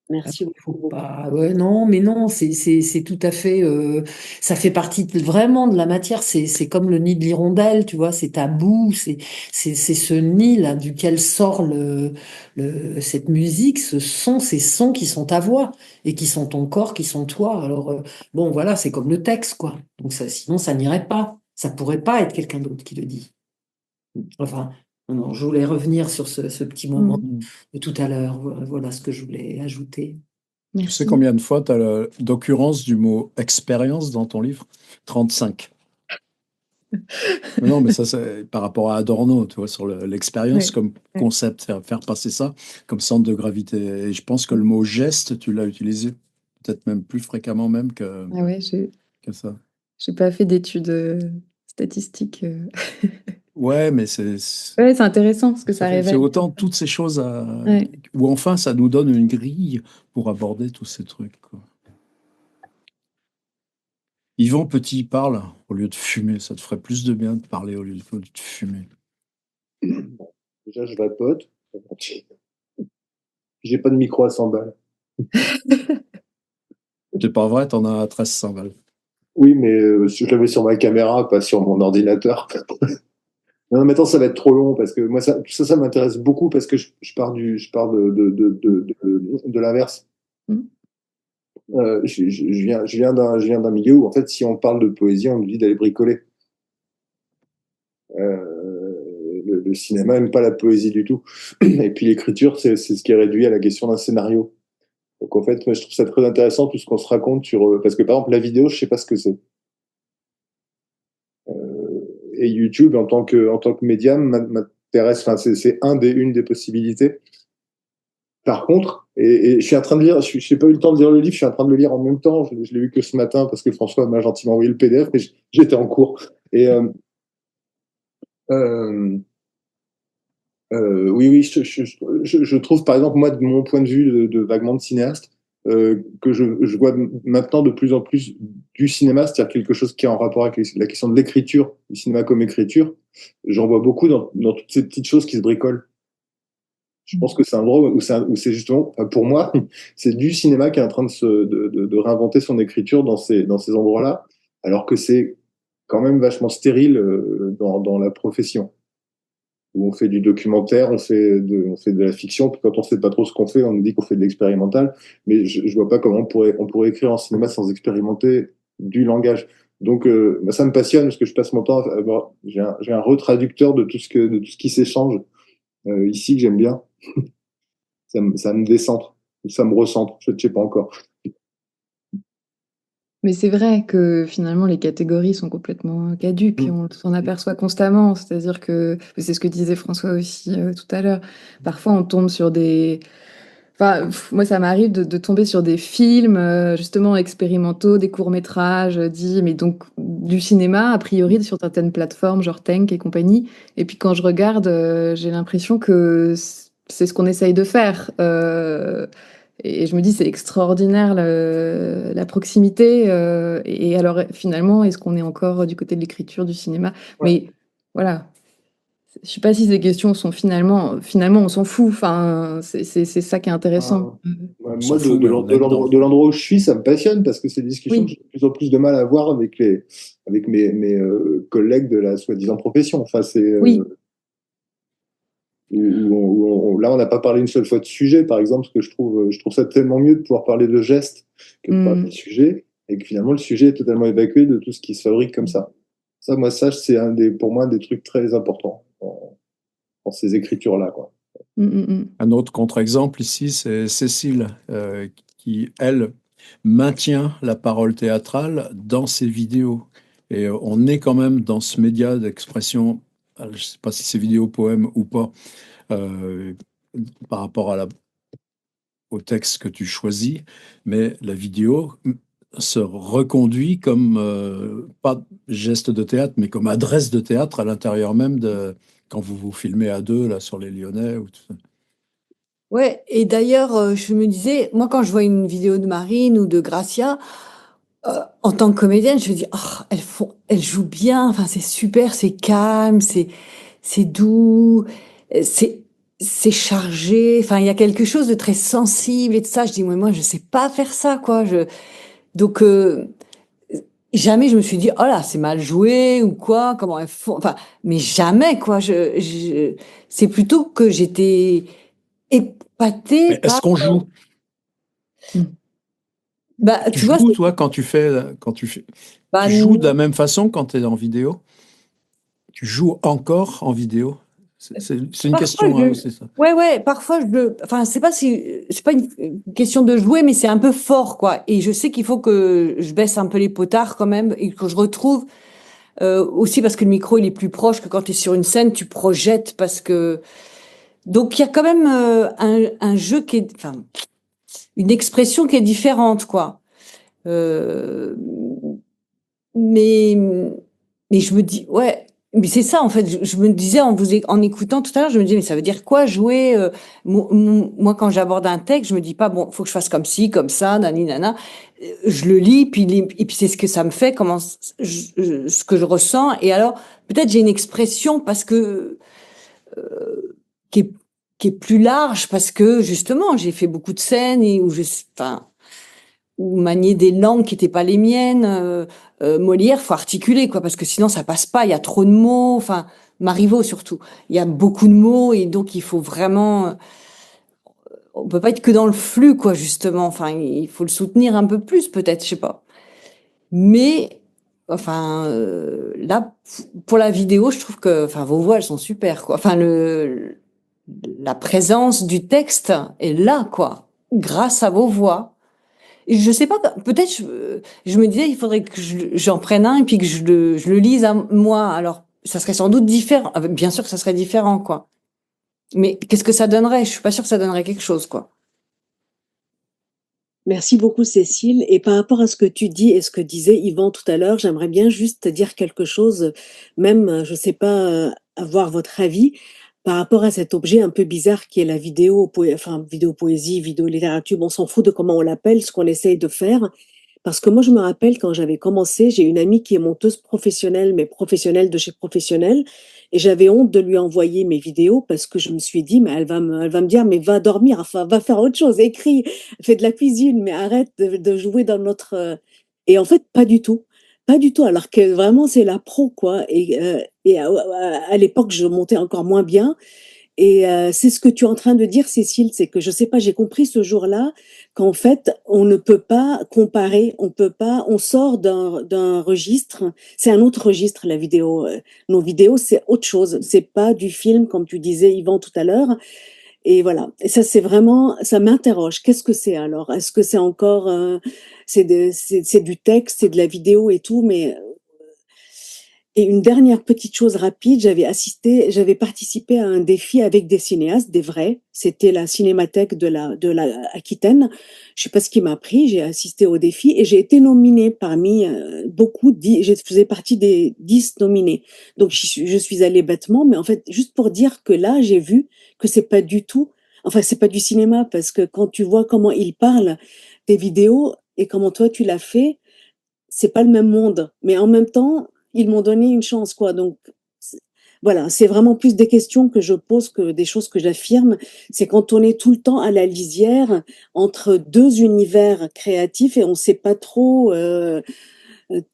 Merci Après, faut beaucoup. pas. Ouais, non, mais non, c'est tout à fait. Ça fait partie vraiment de la matière. C'est comme le nid de l'hirondelle, tu vois. C'est ta boue. C'est ce nid là duquel sort cette musique, ces sons qui sont ta voix et qui sont ton corps, qui sont toi. Alors bon, voilà, c'est comme le texte, quoi. Donc ça, sinon, ça n'irait pas. Ça pourrait pas être quelqu'un d'autre qui le dit. Enfin, non, je voulais revenir sur ce petit moment Mm. de tout à l'heure. Voilà ce que je voulais ajouter. Tu sais Merci. combien de fois tu as d'occurrence du mot expérience dans ton livre? 35. Non, mais ça, c'est par rapport à Adorno, tu vois, sur l'expérience Ouais. comme Ouais. concept, faire passer ça comme centre de gravité. Et je pense que le mot geste, tu l'as utilisé peut-être même plus fréquemment même Ah ouais, que ça. j'ai pas fait d'études statistiques. Ouais, mais Ouais, c'est intéressant ce que ça c'est révèle. autant toutes ces choses Ouais. où enfin ça nous donne une grille pour aborder tous ces trucs, quoi. Yvan Petit parle au lieu de fumer. Ça te ferait plus de bien de parler au lieu de fumer. Déjà, je vapote. J'ai pas de micro à 100 balles. C'est pas vrai, t'en as à 1300 balles. Oui, mais je l'avais sur ma caméra, pas sur mon ordinateur. Non, maintenant, ça va être trop long parce que moi, tout ça, ça m'intéresse beaucoup parce que je pars de l'inverse. Mm. Je viens d'un milieu où, en fait, si on parle de poésie, on nous dit d'aller bricoler. Le cinéma n'aime pas la poésie du tout. Et puis l'écriture, c'est ce qui est réduit à la question d'un scénario. Donc en fait, moi, je trouve ça très intéressant tout ce qu'on se raconte sur... parce que par exemple, la vidéo, je sais pas ce que c'est. Et YouTube, en tant que médium, m'intéresse, enfin, c'est une des possibilités. Par contre, et je suis en train de lire, je n'ai pas eu le temps de lire le livre, je suis en train de le lire en même temps, je l'ai lu que ce matin parce que François m'a gentiment envoyé le PDF, mais j'étais en cours. Et euh, oui, je trouve, par exemple, moi, de mon point de vue vaguement de cinéaste, que je vois maintenant de plus en plus du cinéma, c'est-à-dire quelque chose qui est en rapport avec la question de l'écriture, du cinéma comme écriture. J'en vois beaucoup dans toutes ces petites choses qui se bricolent. Je pense que c'est un endroit où c'est justement, enfin, pour moi, c'est du cinéma qui est en train de réinventer son écriture dans ces endroits-là, alors que c'est quand même vachement stérile dans la profession où on fait du documentaire, on fait de la fiction, puis quand on sait pas trop ce qu'on fait, on nous dit qu'on fait de l'expérimental, mais je vois pas comment on pourrait écrire en cinéma sans expérimenter du langage. Donc, ça me passionne parce que je passe mon temps j'ai un retraducteur de tout ce qui s'échange ici que j'aime bien. Ça me décentre, ça me recentre, je ne sais pas encore. Mais c'est vrai que finalement les catégories sont complètement caduques et on s'en aperçoit constamment. C'est-à-dire que c'est ce que disait François aussi tout à l'heure. Parfois on tombe sur des... Enfin, moi ça m'arrive de tomber sur des films justement expérimentaux, des courts-métrages dits, mais donc du cinéma a priori sur certaines plateformes genre Tank et compagnie. Et puis quand je regarde, j'ai l'impression que c'est ce qu'on essaye de faire. Et je me dis, c'est extraordinaire la proximité. Et alors, finalement, est-ce qu'on est encore du côté de l'écriture, du cinéma? Ouais. Mais voilà, je sais pas si ces questions sont finalement, on s'en fout. Enfin, c'est ça qui est intéressant. On s'en Moi, fout, mais on est dedans. de l'endroit où je suis, ça me passionne parce que c'est des discussions que Oui, j'ai de plus en plus de mal à avoir avec mes collègues de la soi-disant profession. Enfin, c'est oui. là, on n'a pas parlé une seule fois de sujet, par exemple, parce que je trouve ça tellement mieux de pouvoir parler de gestes que de parler de sujet, et que finalement, le sujet est totalement évacué de tout ce qui se fabrique comme ça. Ça, c'est pour moi, un des trucs très importants dans ces écritures-là, quoi. Un autre contre-exemple ici, c'est Cécile, qui, elle, maintient la parole théâtrale dans ses vidéos. Et on est quand même dans ce média d'expression, je ne sais pas si c'est vidéo, poème ou pas, par rapport à au texte que tu choisis, mais la vidéo se reconduit comme, pas geste de théâtre, mais comme adresse de théâtre à l'intérieur même de, quand vous vous filmez à deux, là, sur les Lyonnais ou tout ça. Ouais, et d'ailleurs, je me disais, moi, quand je vois une vidéo de Marine ou de Gracia, en tant que comédienne, je me dis, oh, elles jouent bien, enfin, c'est super, c'est calme, c'est doux, c'est, c'est chargé, enfin, il y a quelque chose de très sensible et de ça. Je dis, moi, je sais pas faire ça, quoi. Donc, jamais je me suis dit, oh là, c'est mal joué ou quoi, comment elles font, enfin, mais jamais, quoi. C'est plutôt que j'étais épatée Mais est-ce par, qu'on joue? bah, Tu tu vois, joues, toi, quand tu fais, bah, tu joues de la même façon quand tu es en vidéo? Tu joues encore en vidéo? C'est une parfois, question, hein, c'est ça. ouais, parfois enfin, c'est pas une question de jouer, mais c'est un peu fort, quoi. Et je sais qu'il faut que je baisse un peu les potards quand même et que je retrouve, aussi parce que le micro, il est plus proche que quand tu es sur une scène, tu projettes donc il y a quand même, un jeu qui est, enfin, une expression qui est différente, quoi. Euh, mais, mais je me dis, ouais, mais c'est ça, en fait. Je me disais en écoutant tout à l'heure, je me disais, mais ça veut dire quoi jouer, moi, quand j'aborde un texte, je me dis pas, bon, faut que je fasse comme ci, comme ça, nani, nana. Je le lis, et puis c'est ce que ça me fait, ce que je ressens. Et alors, peut-être j'ai une expression parce que, qui est, qui est plus large parce que, justement, j'ai fait beaucoup de scènes et enfin, ou manier des langues qui n'étaient pas les miennes. Molière, faut articuler, quoi, parce que sinon ça passe pas. Il y a trop de mots. Enfin, Marivaux surtout. Il y a beaucoup de mots et donc il faut vraiment. On peut pas être que dans le flux, quoi, justement. Enfin, il faut le soutenir un peu plus, peut-être, je sais pas. Mais enfin, là, pour la vidéo, je trouve que, enfin, vos voix, elles sont super, quoi. Enfin, la présence du texte est là, quoi, grâce à vos voix. Je sais pas, peut-être je me disais il faudrait que j'en prenne un et puis que je le lise à moi. Alors, ça serait sans doute différent. Bien sûr que ça serait différent, quoi. Mais qu'est-ce que ça donnerait? Je suis pas sûre que ça donnerait quelque chose, quoi. Merci beaucoup, Cécile. Et par rapport à ce que tu dis et ce que disait Yvan tout à l'heure, j'aimerais bien juste te dire quelque chose, même, je sais pas, avoir votre avis par rapport à cet objet un peu bizarre qui est la vidéo, enfin, vidéo poésie, vidéo littérature, on s'en fout de comment on l'appelle, ce qu'on essaye de faire. Parce que moi, je me rappelle quand j'avais commencé, j'ai une amie qui est monteuse professionnelle, mais professionnelle de chez professionnelle, et j'avais honte de lui envoyer mes vidéos parce que je me suis dit, mais elle va me dire, mais va dormir, enfin, va faire autre chose, écris, fais de la cuisine, mais arrête de jouer dans notre. Et en fait, pas du tout. Pas du tout, alors que vraiment, c'est la pro, quoi. Et à l'époque, je montais encore moins bien. Et c'est ce que tu es en train de dire, Cécile, c'est que je sais pas, j'ai compris ce jour-là qu'en fait, on ne peut pas comparer, on peut pas, on sort d'un registre, c'est un autre registre, la vidéo. Nos vidéos, c'est autre chose, c'est pas du film, comme tu disais, Yvan, tout à l'heure. Et voilà. Et ça, c'est vraiment, ça m'interroge. Qu'est-ce que c'est alors? Est-ce que c'est encore, c'est du texte, c'est de la vidéo et tout, mais et une dernière petite chose rapide, j'avais participé à un défi avec des cinéastes, des vrais. C'était la Cinémathèque de la Aquitaine. Je sais pas ce qui m'a pris. J'ai assisté au défi et j'ai été nominée parmi je faisais partie des 10 nominés. Donc je suis allée bêtement, mais en fait juste pour dire que là j'ai vu que c'est pas du tout, enfin c'est pas du cinéma parce que quand tu vois comment ils parlent des vidéos et comment toi tu l'as fait, c'est pas le même monde. Mais en même temps, ils m'ont donné une chance, quoi. Donc, voilà, c'est vraiment plus des questions que je pose que des choses que j'affirme. C'est quand on est tout le temps à la lisière entre deux univers créatifs et on sait pas trop.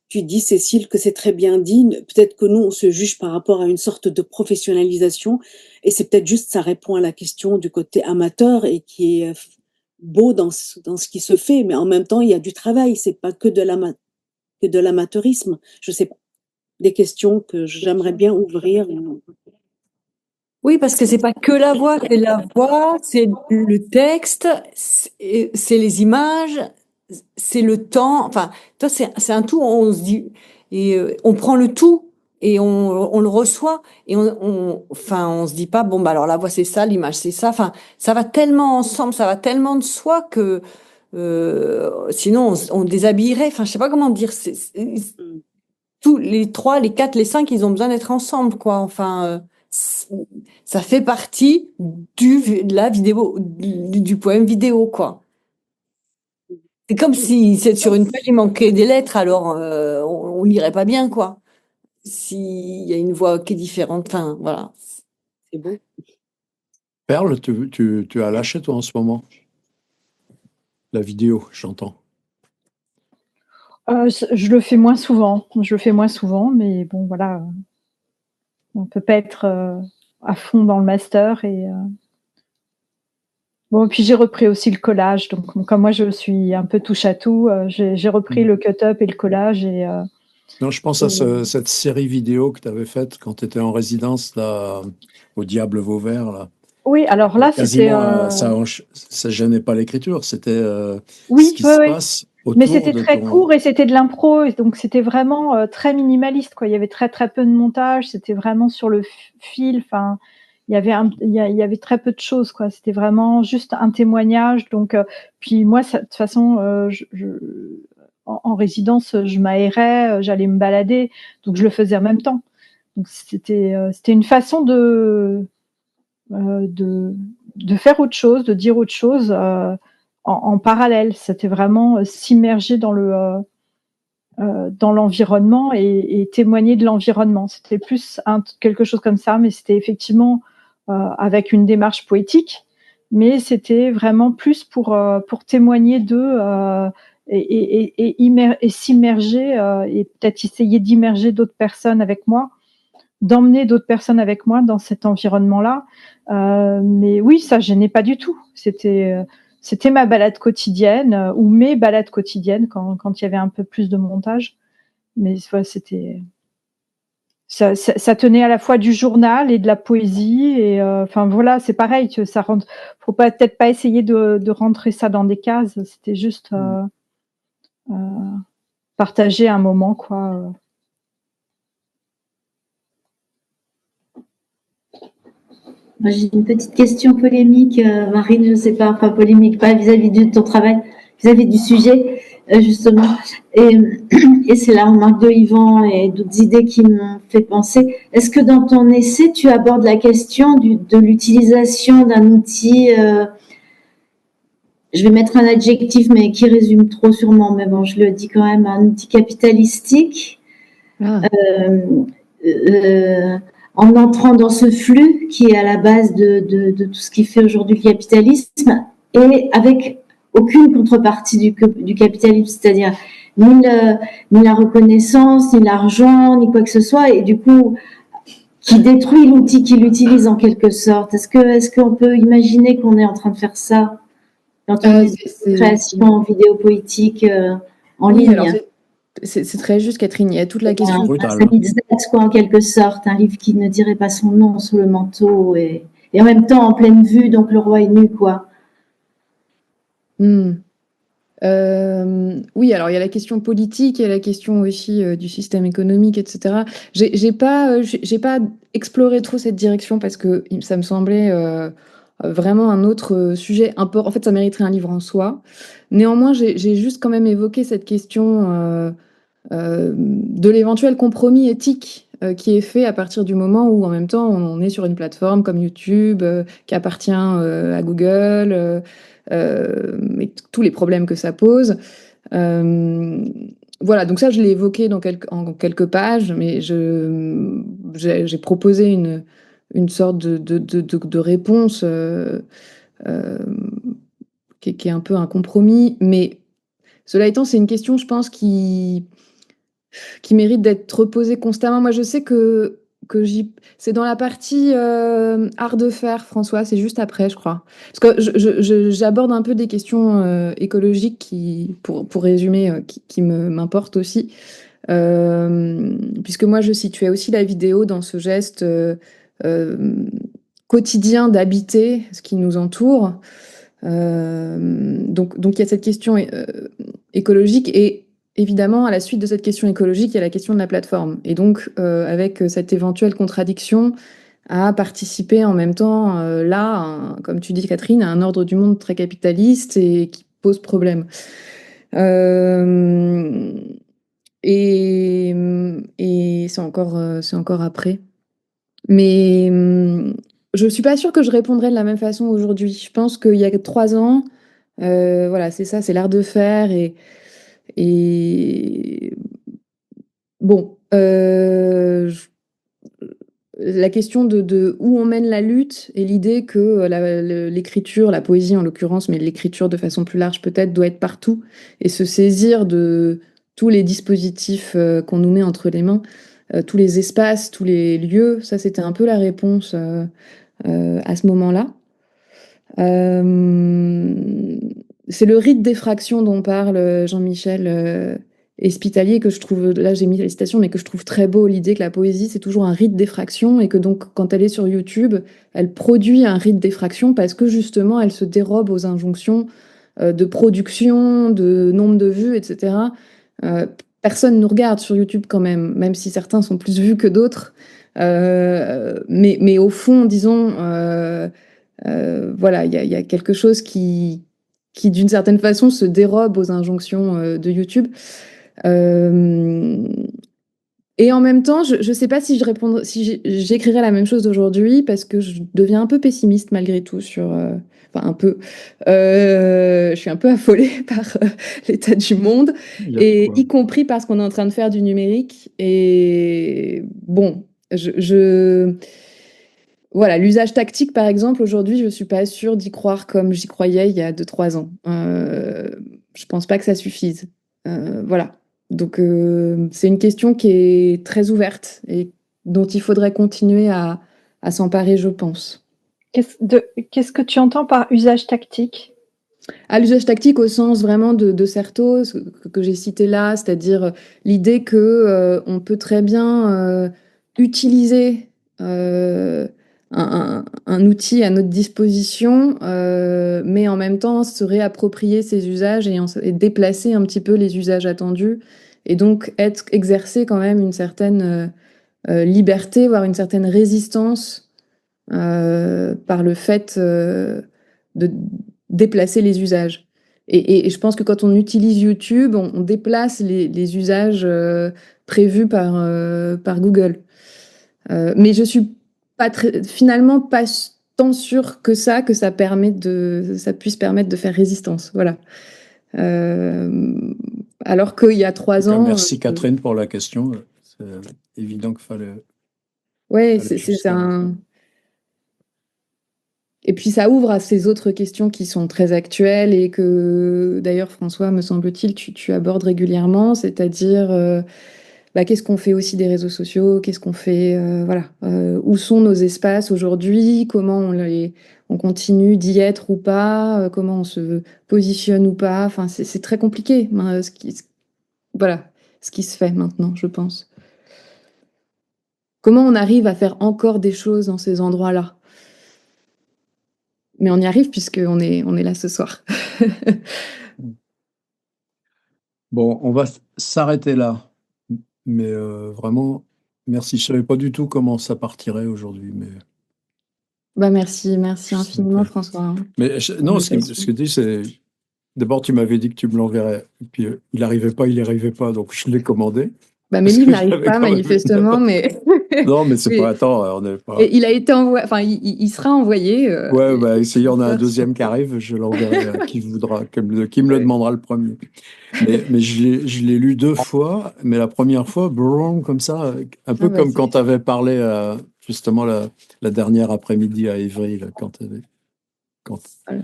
Tu dis, Cécile, que c'est très bien dit. Peut-être que nous, on se juge par rapport à une sorte de professionnalisation, et c'est peut-être juste ça répond à la question du côté amateur et qui est beau dans ce qui se fait, mais en même temps, il y a du travail. C'est pas que de l'amateurisme. Je sais pas, des questions que j'aimerais bien ouvrir. Oui, parce que c'est pas que la voix, c'est le texte, c'est les images, c'est le temps. Enfin, toi, c'est un tout. On se dit et on prend le tout et on le reçoit et enfin, on se dit pas, bon, bah, alors la voix c'est ça, l'image c'est ça. Enfin, ça va tellement ensemble, ça va tellement de soi que sinon on déshabillerait. Enfin, je sais pas comment dire. Tous les 3, les 4, les 5, ils ont besoin d'être ensemble, quoi. Enfin, ça fait partie de la vidéo, du poème vidéo, quoi. C'est comme si sur une page il manquait des lettres, alors on lirait pas bien, quoi. S'il y a une voix qui est différente, enfin, voilà. C'est beau. Perle, tu as lâché, toi, en ce moment? La vidéo, j'entends. Je le fais moins souvent. Je le fais moins souvent, mais bon, voilà. On peut pas être à fond dans le master et bon, puis j'ai repris aussi le collage. Donc, comme moi, je suis un peu touche à tout, j'ai repris le cut-up et le collage et Non, je pense à cette série vidéo que tu avais faite quand tu étais en résidence là, au Diable Vauvert. Là. oui, alors là, c'était Quasiment, ça gênait pas l'écriture, c'était oui, ce qui se passe autour mais c'était de très court et c'était de l'impro, et donc c'était vraiment très minimaliste, quoi. Il y avait très très peu de montage, c'était vraiment sur le fil. Enfin, il y avait très peu de choses, quoi. C'était vraiment juste un témoignage. Donc, puis moi, de toute façon, en résidence, je m'aérais, j'allais me balader, donc je le faisais en même temps. Donc c'était une façon de faire autre chose, de dire autre chose en parallèle. C'était vraiment s'immerger dans l'environnement et témoigner de l'environnement. C'était plus quelque chose comme ça, mais c'était effectivement avec une démarche poétique, mais c'était vraiment plus pour témoigner d'eux et s'immerger et peut-être essayer d'immerger d'autres personnes avec moi, d'emmener d'autres personnes avec moi dans cet environnement-là. Mais oui, ça gênait pas du tout. C'était ma balade quotidienne ou mes balades quotidiennes quand il y avait un peu plus de montage. Mais ouais, ça tenait à la fois du journal et de la poésie. Et enfin voilà, c'est pareil. Ça rentre. Faut peut-être pas essayer de rentrer ça dans des cases. C'était juste partager un moment, quoi. Moi, j'ai une petite question polémique, Marine, je sais pas, enfin polémique, pas vis-à-vis de ton travail, vis-à-vis du sujet, justement. Et c'est la remarque de Yvan et d'autres idées qui m'ont fait penser. Est-ce que dans ton essai, tu abordes la question de l'utilisation d'un outil, je vais mettre un adjectif, mais qui résume trop sûrement, mais bon, je le dis quand même, un outil capitalistique, en entrant dans ce flux qui est à la base de tout ce qui fait aujourd'hui le capitalisme, et avec aucune contrepartie du capitalisme, c'est-à-dire ni la reconnaissance, ni l'argent, ni quoi que ce soit, et du coup, qui détruit l'outil qu'il utilise en quelque sorte. Est-ce qu'on peut imaginer qu'on est en train de faire ça quand on est une création vidéo poétique en ligne? Alors c'est très juste, Catherine. Il y a toute la question. Un quoi, en quelque sorte, un livre qui ne dirait pas son nom sous le manteau et en même temps en pleine vue, donc le roi est nu, quoi. Oui, alors il y a la question politique, il y a la question aussi du système économique, etc. J'ai pas exploré trop cette direction parce que ça me semblait vraiment un autre sujet. En fait, ça mériterait un livre en soi. Néanmoins, j'ai juste quand même évoqué cette question de l'éventuel compromis éthique qui est fait à partir du moment où en même temps on est sur une plateforme comme YouTube qui appartient à Google et tous les problèmes que ça pose. Voilà, donc ça je l'ai évoqué en quelques pages, mais j'ai proposé une sorte de réponse qui est un peu un compromis, mais cela étant, c'est une question, je pense, qui mérite d'être posée constamment. Moi, je sais que c'est dans la partie art de faire, François, c'est juste après, je crois. Parce que j'aborde un peu des questions écologiques pour résumer, qui m'importent aussi. Puisque moi, je situais aussi la vidéo dans ce geste quotidien d'habiter ce qui nous entoure. Donc il y a cette question écologique et évidemment, à la suite de cette question écologique, il y a la question de la plateforme. Et donc, avec cette éventuelle contradiction à participer en même temps, comme tu dis, Catherine, à un ordre du monde très capitaliste et qui pose problème. Et c'est encore après. Mais je suis pas sûre que je répondrais de la même façon aujourd'hui. Je pense qu'il y a 3 ans, voilà, c'est ça, c'est l'art de faire et bon, la question de où on mène la lutte et l'idée que l'écriture, la poésie en l'occurrence, mais l'écriture de façon plus large peut-être, doit être partout et se saisir de tous les dispositifs qu'on nous met entre les mains, tous les espaces, tous les lieux, ça c'était un peu la réponse à ce moment-là. C'est le rite d'effraction dont parle Jean-Michel Espitalier, que je trouve, là j'ai mis les citations, mais que je trouve très beau, l'idée que la poésie c'est toujours un rite d'effraction et que donc quand elle est sur YouTube, elle produit un rite d'effraction parce que justement elle se dérobe aux injonctions de production, de nombre de vues, etc. Personne nous regarde sur YouTube quand même, même si certains sont plus vus que d'autres. Mais au fond, disons, voilà, il y a quelque chose qui d'une certaine façon se dérobe aux injonctions de YouTube. Et en même temps, je ne sais pas si j'écrirais la même chose aujourd'hui parce que je deviens un peu pessimiste malgré tout sur, enfin un peu, je suis un peu affolée par l'état du monde et y compris parce qu'on est en train de faire du numérique. Et bon, voilà, l'usage tactique, par exemple, aujourd'hui, je ne suis pas sûre d'y croire comme j'y croyais il y a 2-3 ans. Je ne pense pas que ça suffise. Voilà. Donc, c'est une question qui est très ouverte et dont il faudrait continuer à s'emparer, je pense. Qu'est-ce que tu entends par usage tactique ? L'usage tactique au sens vraiment de Certeau, que j'ai cité là, c'est-à-dire l'idée que on peut très bien utiliser un outil à notre disposition, mais en même temps se réapproprier ses usages et déplacer un petit peu les usages attendus, et donc exercer quand même une certaine liberté, voire une certaine résistance par le fait de déplacer les usages. Et je pense que quand on utilise YouTube, on déplace les usages prévus par Google. Mais je suis finalement pas tant sûre que ça ça puisse permettre de faire résistance. Voilà. Alors qu'il y a 3 ans. Merci Catherine pour la question. C'est évident qu'il fallait. Ouais, c'est un. Et puis ça ouvre à ces autres questions qui sont très actuelles et que d'ailleurs François, me semble-t-il, tu abordes régulièrement, c'est-à-dire qu'est-ce qu'on fait aussi des réseaux sociaux, qu'est-ce qu'on fait, voilà, où sont nos espaces aujourd'hui, comment on continue d'y être ou pas, comment on se positionne ou pas, enfin c'est très compliqué, voilà, ce qui se fait maintenant, je pense. Comment on arrive à faire encore des choses dans ces endroits-là? Mais on y arrive puisqu'on est là ce soir. Bon, on va s'arrêter là. Mais vraiment, merci. Je ne savais pas du tout comment ça partirait aujourd'hui. Mais... merci infiniment, François. Mais non, ce que tu dis, c'est... D'abord, tu m'avais dit que tu me l'enverrais. Et puis, il n'arrivait pas. Donc, je l'ai commandé. Mes livres n'arrivent pas, manifestement, mais... Non, mais c'est pas... Attends, on n'est pas... Et il a été envoyé... Enfin, il sera envoyé. S'il y en a un deuxième qui arrive, je l'enverrai à qui voudra, qui me le demandera le premier. Mais je l'ai lu 2 fois, mais la première fois, comme ça, un peu comme quand tu avais parlé, justement, la dernière après-midi à Évry, là, quand tu avais... Voilà.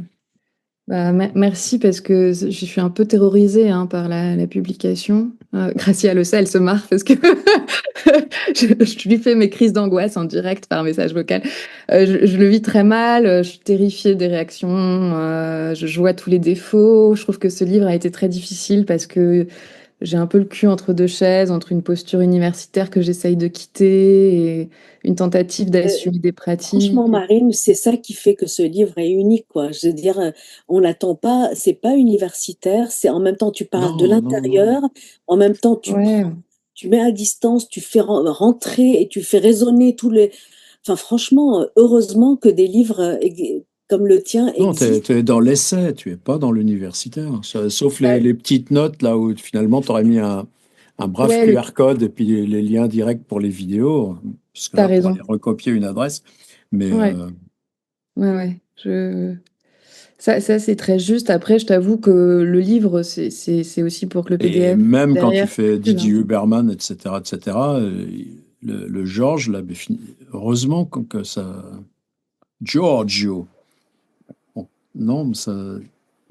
Merci parce que je suis un peu terrorisée par la publication. Gracia le sait, elle se marre parce que je lui fais mes crises d'angoisse en direct par message vocal. Je le vis très mal, je suis terrifiée des réactions, je vois tous les défauts. Je trouve que ce livre a été très difficile parce que j'ai un peu le cul entre deux chaises, entre une posture universitaire que j'essaye de quitter et une tentative d'assumer des pratiques. Franchement, Marine, c'est ça qui fait que ce livre est unique, quoi. Je veux dire, on l'attend pas, c'est pas universitaire, c'est en même temps tu parles de Non, non, non. l'intérieur, en même temps Ouais. tu mets à distance, tu fais rentrer et tu fais résonner tous les. Enfin, franchement, heureusement que des livres comme le tien Non, tu existent. es dans l'essai, tu es pas dans l'universitaire. Sauf Ouais. les petites notes là où finalement tu aurais mis un brave Ouais, QR code et puis les liens directs pour les vidéos, parce que t'as là, pour raison. aller recopier une adresse. Mais Ouais, ouais. Ça, c'est très juste. Après, je t'avoue que le livre, c'est aussi pour que le et PDF même quand tu derrière fais circule, Didier hein. Huberman, etc., le Georges, là, heureusement que ça. Giorgio. Bon, non, mais ça.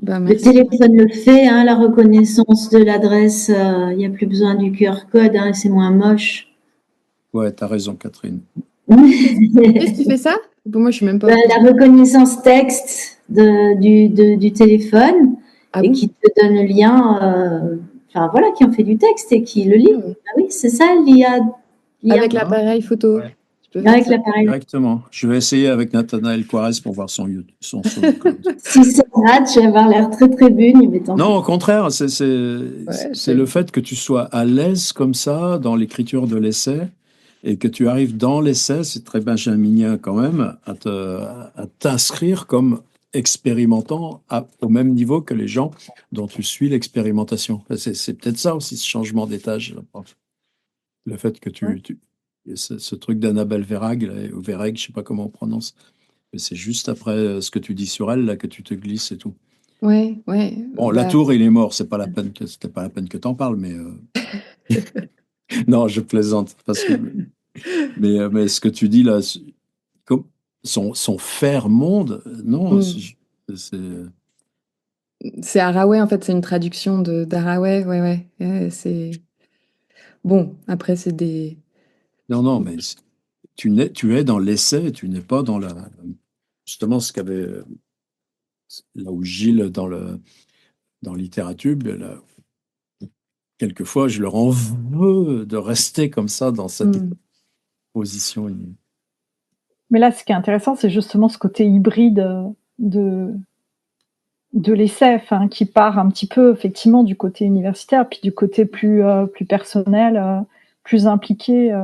Bah, Le merci. téléphone le fait, hein, la reconnaissance de l'adresse, il n'y a plus besoin du QR code, hein, c'est moins moche. Ouais, t'as raison, Catherine. Qu'est-ce qui fait ça? Bon, moi, je suis même pas. La reconnaissance texte du téléphone Ah et bon? qui te donne le lien, enfin voilà, qui en fait du texte et qui le lit. Ah oui, c'est ça l'IA. Avec l'appareil photo. Ouais. Tu peux faire Avec ça. l'appareil. Directement. Je vais essayer avec Nathanaël Quares pour voir son SoundCloud. Si ça rate, je vais avoir l'air très très bugne, mais tant Non, pis. au contraire, Ouais, c'est le fait que tu sois à l'aise comme ça dans l'écriture de l'essai et que tu arrives dans l'essai, c'est très benjaminien quand même, à t'inscrire comme expérimentant au même niveau que les gens dont tu suis l'expérimentation. C'est peut-être ça aussi, ce changement d'étage, là, prof. Le fait que ce truc d'Annabelle Verrag, là, ou Verreg, je sais pas comment on prononce, mais c'est juste après ce que tu dis sur elle, là, que tu te glisses et tout. Ouais. Bon, Bah, Latour, il est mort, c'était pas la peine que t'en parles, mais non, je plaisante. Mais ce que tu dis là, comme son faire monde, non, c'est c'est Haraway, en fait, c'est une traduction d'Haraway, ouais. C'est bon, après, c'est des. non, mais tu es dans l'essai, tu n'es pas dans justement ce qu'avait là où Gilles dans littérature, là, quelquefois je leur en veux de rester comme ça dans cette position. Mais là, ce qui est intéressant, c'est justement ce côté hybride de l'essai, enfin, qui part un petit peu effectivement du côté universitaire, puis du côté plus personnel, plus impliqué.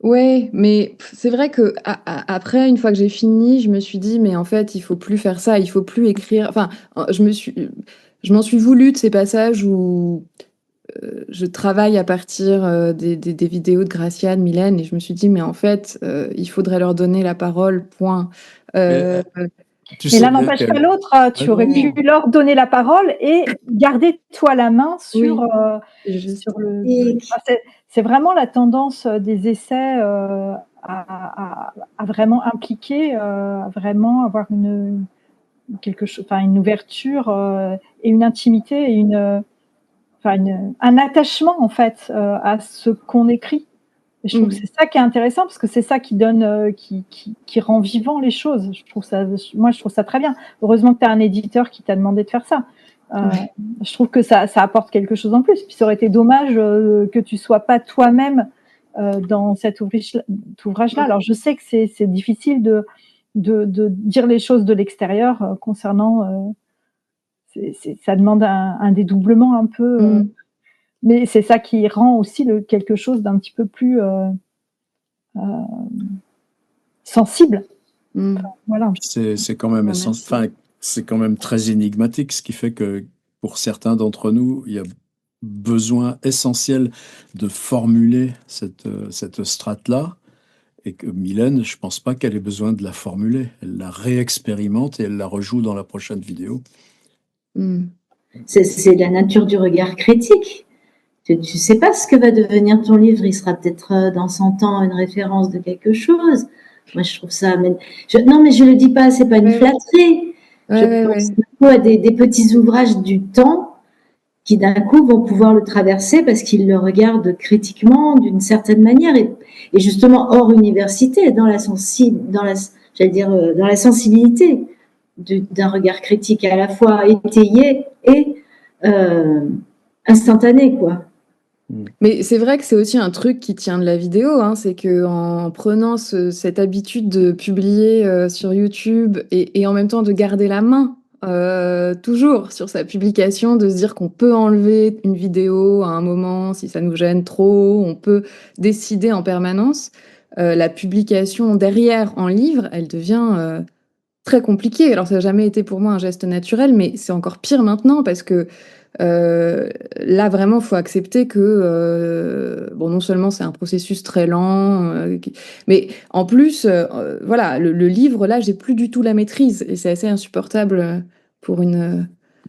Ouais, mais c'est vrai que après, une fois que j'ai fini, je me suis dit, mais en fait, il faut plus faire ça, il faut plus écrire. Enfin, je m'en suis voulu de ces passages où je travaille à partir des vidéos de Gracia, de Mylène, et je me suis dit, mais en fait, il faudrait leur donner la parole, point. Mais l'un n'empêche pas l'autre. Tu aurais pu leur donner la parole et garder toi la main sur le. C'est vraiment la tendance des essais à vraiment impliquer, à vraiment avoir une ouverture et une intimité et un attachement en fait à ce qu'on écrit. Et je trouve que c'est ça qui est intéressant parce que c'est ça qui donne, qui rend vivant les choses. Je trouve ça très bien. Heureusement que tu as un éditeur qui t'a demandé de faire ça. Je trouve que ça apporte quelque chose en plus. Puis ça aurait été dommage que tu sois pas toi-même dans cet ouvrage-là. Alors je sais que c'est difficile de dire les choses de l'extérieur concernant. Ça demande un dédoublement un peu. Mais c'est ça qui rend aussi quelque chose d'un petit peu plus sensible. Enfin, voilà. C'est quand même c'est quand même très énigmatique, ce qui fait que pour certains d'entre nous, il y a besoin essentiel de formuler cette strate-là, et que Mylène, je pense pas qu'elle ait besoin de la formuler. Elle la réexpérimente et elle la rejoue dans la prochaine vidéo. C'est la nature du regard critique. Tu sais pas ce que va devenir ton livre. Il sera peut-être dans 100 ans une référence de quelque chose. Moi, je trouve ça. Non, mais je le dis pas. C'est pas une flatterie. Je pense beaucoup à des petits ouvrages du temps qui d'un coup vont pouvoir le traverser parce qu'ils le regardent critiquement d'une certaine manière et justement hors université, dans la sensibilité d'un regard critique à la fois étayé et instantané, quoi. Mais c'est vrai que c'est aussi un truc qui tient de la vidéo, hein, c'est que en prenant cette habitude de publier sur YouTube et en même temps de garder la main toujours sur sa publication, de se dire qu'on peut enlever une vidéo à un moment si ça nous gêne trop, on peut décider en permanence. La publication derrière en livre, elle devient très compliquée. Alors ça n'a jamais été pour moi un geste naturel, mais c'est encore pire maintenant parce que là, vraiment, il faut accepter que, bon, non seulement c'est un processus très lent, mais en plus, voilà, le livre, là, j'ai plus du tout la maîtrise. Et c'est assez insupportable pour une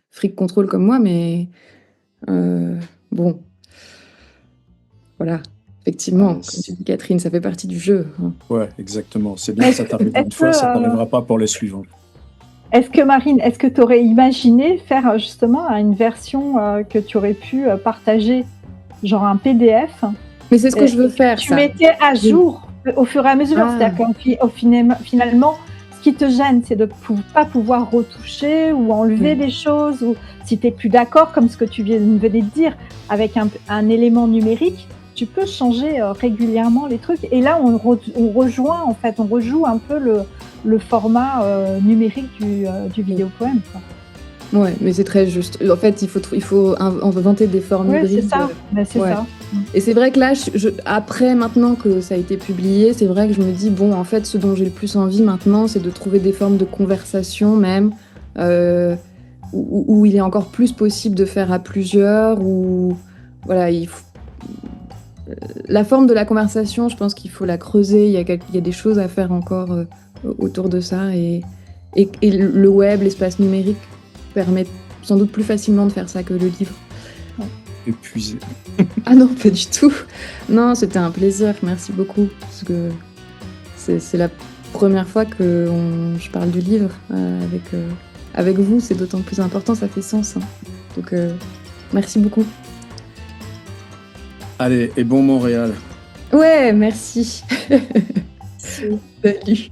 freak contrôle comme moi, mais bon, voilà. Effectivement, comme tu dis, Catherine, ça fait partie du jeu. Ouais, exactement. C'est bien que ça t'arrive une fois, ça t'arrivera pas pour les suivants. Est-ce que Marine, est-ce que tu aurais imaginé faire justement une version que tu aurais pu partager, genre un PDF? Mais c'est ce que je veux faire. Tu mettais à jour au fur et à mesure. C'est-à-dire finalement, ce qui te gêne, c'est de ne pas pouvoir retoucher ou enlever des choses, ou si tu n'es plus d'accord, comme ce que tu venais de dire, avec un élément numérique, tu peux changer régulièrement les trucs. Et là, on rejoint, en fait, on rejoue un peu le format numérique du vidéopoème, quoi. Ouais, mais c'est très juste. En fait, il faut inventer des formes hybrides. C'est ça. C'est ça. Et c'est vrai que là, après, maintenant que ça a été publié, c'est vrai que je me dis, bon, en fait, ce dont j'ai le plus envie maintenant, c'est de trouver des formes de conversation même, où il est encore plus possible de faire à plusieurs, où, voilà, la forme de la conversation, je pense qu'il faut la creuser, il y a des choses à faire encore autour de ça, et le web, l'espace numérique, permet sans doute plus facilement de faire ça que le livre. Épuisé. Ah non, pas du tout. Non, c'était un plaisir, merci beaucoup. Parce que c'est la première fois que je parle du livre avec vous, c'est d'autant plus important, ça fait sens. Hein. Donc, merci beaucoup. Allez, et bon Montréal. Ouais, merci. Salut.